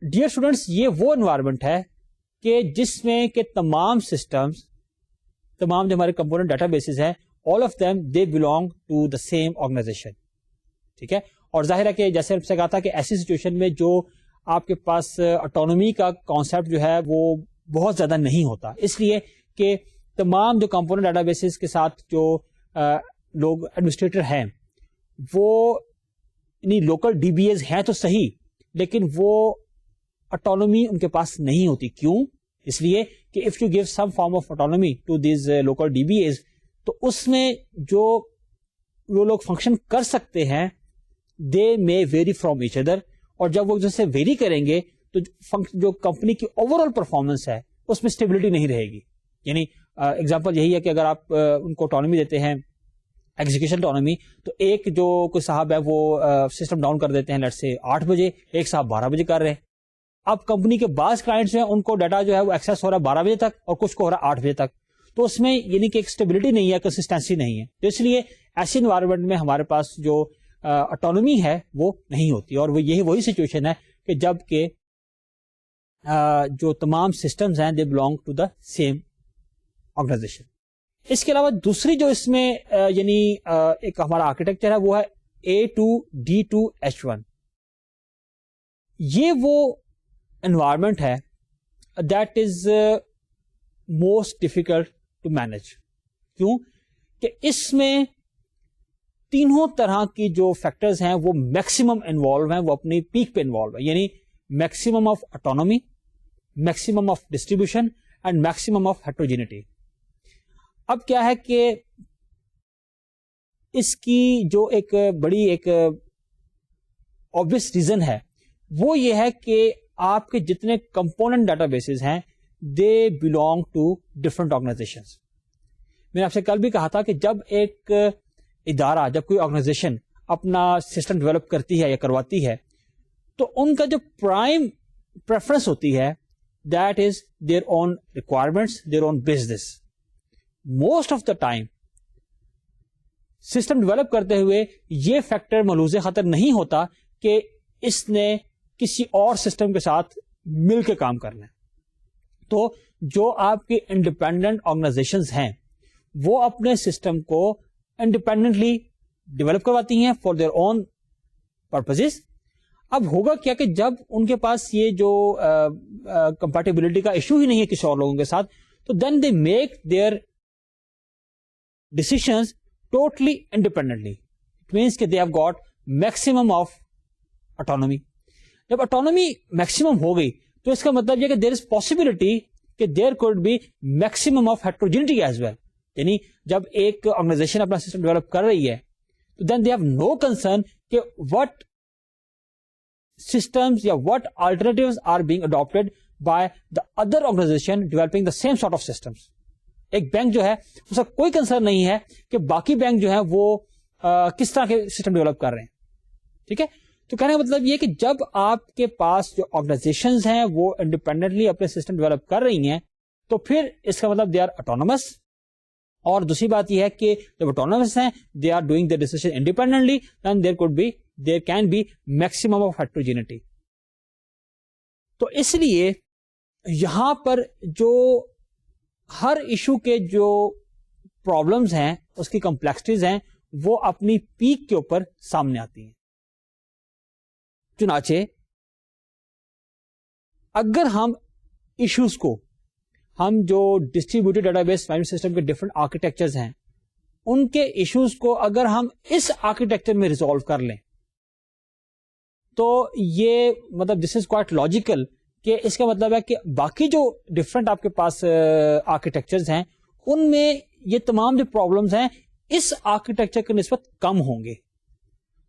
ڈیئر اسٹوڈینٹس, یہ وہ انوائرمنٹ ہے کہ جس میں کہ تمام سسٹمز, تمام جو ہمارے کمپوننٹ ڈیٹا بیسز ہیں, all of them they belong to the same organization. ٹھیک ہے. اور ظاہر ہے کہ جیسے آپ سے کہا تھا کہ ایسی سچویشن میں جو آپ کے پاس آٹونومی کا کانسیپٹ جو ہے وہ بہت زیادہ نہیں ہوتا, اس لیے کہ تمام جو کمپوننٹ ڈیٹا بیسز کے ساتھ جو لوگ ایڈمنسٹریٹر ہیں وہ یعنی لوکل DBAs ہیں تو صحیح, لیکن وہ آٹونومی ان کے پاس نہیں ہوتی. کیوں؟ اس لیے کہ if you give some form of autonomy to these local DBAs, تو اس میں جو وہ لوگ فنکشن کر سکتے ہیں they may vary from each other, اور جب وہ جیسے ویری کریں گے تو جو کمپنی کی اوور آل پرفارمنس ہے اس میں اسٹیبلٹی نہیں رہے گی. یعنی ایگزامپل یہی ہے کہ اگر آپ ان کو آٹونومی دیتے ہیں, ایگزیکیوشن آٹونومی, تو ایک جو کوئی صاحب ہے وہ سسٹم ڈاؤن کر دیتے ہیں لیٹس سے 8 بجے, ایک صاحب 12 بجے کر رہے ہیں. اب کمپنی کے بعض کلائنٹس ہیں ان کو ڈیٹا جو ہے وہ ایکسیس ہو رہا ہے 12 بجے تک اور کچھ کو ہو رہا ہے 8 بجے تک, تو اس میں یعنی کہ ایک اسٹیبلٹی نہیں ہے, کنسسٹینسی نہیں ہے. تو اس لیے ایسی انوائرمنٹ میں ہمارے پاس جو آٹونومی ہے وہ نہیں ہوتی, اور وہ یہی وہی سچویشن ہے کہ جب کہ جو تمام سسٹمز ہیں they belong to the same organization. اس کے علاوہ دوسری جو اس میں یعنی ایک ہمارا آرکیٹیکچر ہے وہ ہے A2, D2, H1. یہ وہ انوائرمنٹ ہے that is most difficult to manage. کیوں؟ کہ اس میں تینوں طرح کی جو فیکٹرز ہیں وہ میکسیمم انوالو ہیں, وہ اپنی پیک پہ انوالو ہیں, یعنی maximum of autonomy, maximum of distribution and maximum of heterogeneity. اب کیا ہے کہ اس کی جو ایک بڑی ایک obvious ریزن ہے وہ یہ ہے کہ آپ کے جتنے کمپوننٹ ڈیٹا بیسز ہیں they belong to different organizations. میں نے آپ سے کل بھی کہا تھا کہ جب ایک ادارہ, جب کوئی آرگنائزیشن اپنا سسٹم ڈیولپ کرتی ہے یا کرواتی ہے, تو ان کا جو پرائم پریفرنس ہوتی ہے that is their own requirements, their own business. Most of the time system develop کرتے ہوئے یہ فیکٹر ملحوظ خطر نہیں ہوتا کہ اس نے کسی اور سسٹم کے ساتھ مل کے کام کرنا ہے. تو جو آپ کی انڈیپینڈنٹ آرگنائزیشنز ہیں وہ اپنے سسٹم کو انڈیپینڈنٹلی ڈیولپ کرواتی ہیں فار دیئر اون پرپزز. اب ہوگا کیا کہ جب ان کے پاس یہ جو کمپیٹیبلٹی کا ایشو ہی نہیں ہے کسی اور لوگوں کے ساتھ, تو then they make their decisions totally independently. It means کہ they have got maximum of autonomy. جب اٹانومی میکسیمم ہو گئی تو اس کا مطلب یہ کہ دیر از پاسبلٹی کہ there could be maximum of heterogeneity as well. یعنی جب ایک آرگنائزیشن اپنا سسٹم ڈیولپ کر رہی ہے تو then they have no concern کہ وٹ systems یا what alternatives are being adopted by the other organization developing the same sort of systems. ایک بینک جو ہے اس کا کوئی کنسرن نہیں ہے کہ باقی بینک جو ہے وہ کس طرح کے سسٹم ڈیولپ کر رہے ہیں. ٹھیک ہے, تو کہنے کا مطلب یہ کہ جب آپ کے پاس جو آرگنائزیشنز ہیں وہ انڈیپینڈنٹلی اپنے سسٹم ڈیولپ کر رہی ہیں تو پھر اس کا مطلب دے آر اٹونومس. اور دوسری بات یہ ہے کہ جب اٹونومس ہیں they are doing the decision independently, then there can be maximum of heterogeneity. تو اس لیے یہاں پر جو ہر ایشو کے جو پرابلمز ہیں اس کی کمپلیکسٹیز ہیں وہ اپنی پیک کے اوپر سامنے آتی ہیں. چنانچہ اگر ہم ایشوز کو, ہم جو distributed data base management system کے ڈفرنٹ آرکیٹیکچرز ہیں ان کے ایشوز کو اگر ہم اس آرکیٹیکچر میں ریزالو کر لیں تو یہ مطلب دس از کوائٹ لاجیکل کہ اس کا مطلب ہے کہ باقی جو ڈفرنٹ آپ کے پاس آرکیٹیکچرز ہیں ان میں یہ تمام جو پرابلمز ہیں اس آرکیٹیکچر کی نسبت کم ہوں گے.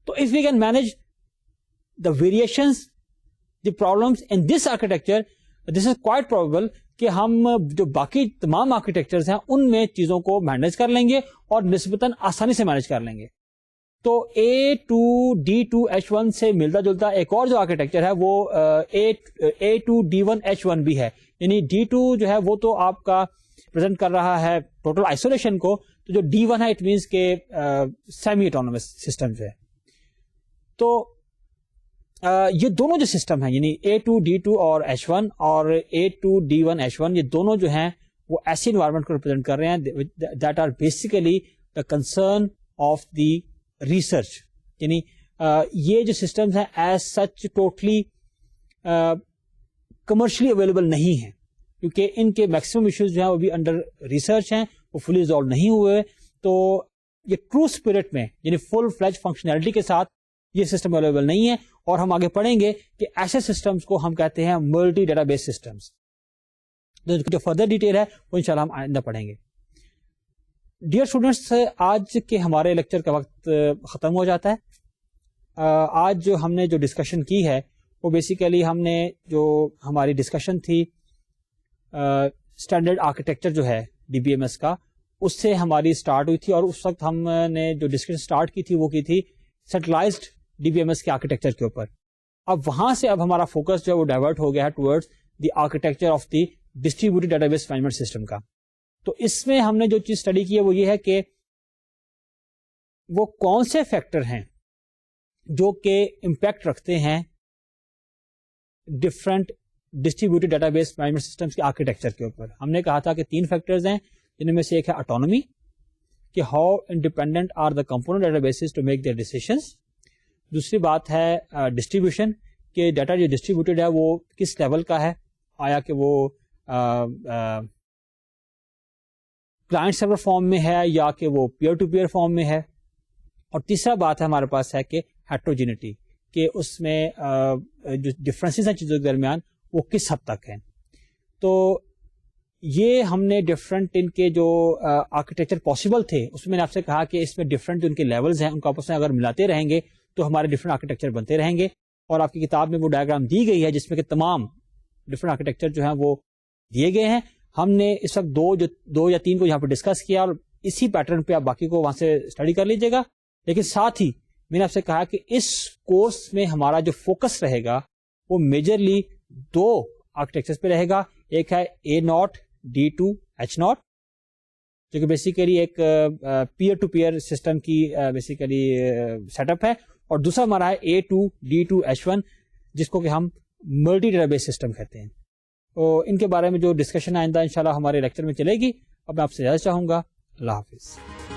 تو if we can manage the variations, the problems in this architecture, this is quite probable کہ ہم جو باقی تمام آرکیٹیکچرز ہیں ان میں چیزوں کو مینج کر لیں گے اور نسبتاً آسانی سے مینج کر لیں گے. تو A2D2H1 سے ملتا جلتا ایک اور جو آرکیٹیکچر ہے وہ A2D1H1 بھی ہے. یعنی D2 جو ہے وہ تو آپ کا پریزنٹ کر رہا ہے ٹوٹل آئسولیشن کو, تو جو D1 ہے اٹ مینس کے سیمی اٹونومس سسٹم جو ہے. تو یہ دونوں جو سسٹم ہیں یعنی A2D2 اور H1 اور A2D1H1 یہ دونوں جو ہیں وہ ایسی انوائرمنٹ کو ریپرزینٹ کر رہے ہیں that are basically the concern of the research. یعنی یہ جو سسٹمز ہیں as such totally commercially available نہیں ہیں کیونکہ ان کے میکسیمم ایشوز جو ہیں وہ بھی انڈر ریسرچ ہیں, وہ فلی ریزالو نہیں ہوئے. تو یہ ٹرو اسپرٹ میں یعنی فل فلیج فنکشنالٹی کے ساتھ یہ سسٹم اویلیبل نہیں ہے. اور ہم آگے پڑھیں گے کہ ایسے سسٹمز کو ہم کہتے ہیں ملٹی ڈیٹا بیس سسٹمز. جو فردر ڈیٹیل ہے وہ انشاءاللہ ہم آئندہ پڑھیں گے. ڈیئر اسٹوڈینٹس, آج کے ہمارے لیکچر کا وقت ختم ہو جاتا ہے. آج جو ہم نے جو ڈسکشن کی ہے وہ بیسیکلی ہم نے جو ہماری ڈسکشن تھی اسٹینڈرڈ آرکیٹیکچر جو ہے DBMS کا, اس سے ہماری اسٹارٹ ہوئی تھی. اور اس وقت ہم نے جو ڈسکشن اسٹارٹ کی تھی وہ کی تھی سیٹلائزڈ DBMS کے آرکیٹیکچر کے اوپر. اب وہاں سے اب ہمارا فوکس جو ہے وہ ڈائیورٹ ہو گیا ہے towards the architecture of the distributed data base management system کا. تو اس میں ہم نے جو چیز اسٹڈی کی ہے وہ یہ ہے کہ وہ کون سے فیکٹر ہیں جو کہ امپیکٹ رکھتے ہیں different distributed data base management systems کے آرکیٹیکچر کے اوپر. ہم نے کہا تھا کہ 3 فیکٹرز ہیں جن میں سے ایک ہے اٹانومی, کہ how independent are the component databases to make their decisions. دوسری بات ہے ڈسٹریبیوشن, کہ ڈیٹا جو ڈسٹریبیوٹیڈ ہے وہ کس لیول کا ہے, آیا کہ وہ کلائنٹ سرور فارم میں ہے یا کہ وہ پیئر ٹو پیئر فارم میں ہے. اور تیسرا بات ہے ہمارے پاس ہے کہ ہیٹروجینٹی, کہ اس میں جو ڈفرینسز ہیں چیزوں کے درمیان وہ کس حد تک ہیں. تو یہ ہم نے ڈفرنٹ ان کے جو آرکیٹیکچر پاسبل تھے اس میں نے آپ سے کہا کہ اس میں ڈفرنٹ جو ان کے لیولز ہیں ان کو آپس میں اگر ملاتے رہیں گے تو ہمارے ڈفرنٹ آرکیٹیکچر بنتے رہیں گے. اور آپ کی کتاب میں وہ ڈائیگرام دی گئی ہے جس میں کہ تمام ڈفرنٹ آرکیٹیکچر جو ہیں وہ دیے گئے ہیں. ہم نے اس وقت دو یا تین کو یہاں پہ ڈسکس کیا, اور اسی پیٹرن پہ آپ باقی کو وہاں سے اسٹڈی کر لیجیے گا. لیکن ساتھ ہی میں نے آپ سے کہا کہ اس کورس میں ہمارا جو فوکس رہے گا وہ میجرلی 2 آرکیٹیکچر پہ رہے گا. ایک ہے A0 D2 H0 جو کہ بیسیکلی ایک پیئر ٹو پیئر سسٹم کی بیسیکلی سیٹ اپ ہے, اور دوسرا ہمارا ہے A2 D2 H1 جس کو کہ ہم ملٹی ڈیٹا بیس سسٹم کہتے ہیں. تو ان کے بارے میں جو ڈسکشن آئندہ انشاءاللہ ہمارے لیکچر میں چلے گی. اب میں آپ سے اجازت چاہوں گا. اللہ حافظ.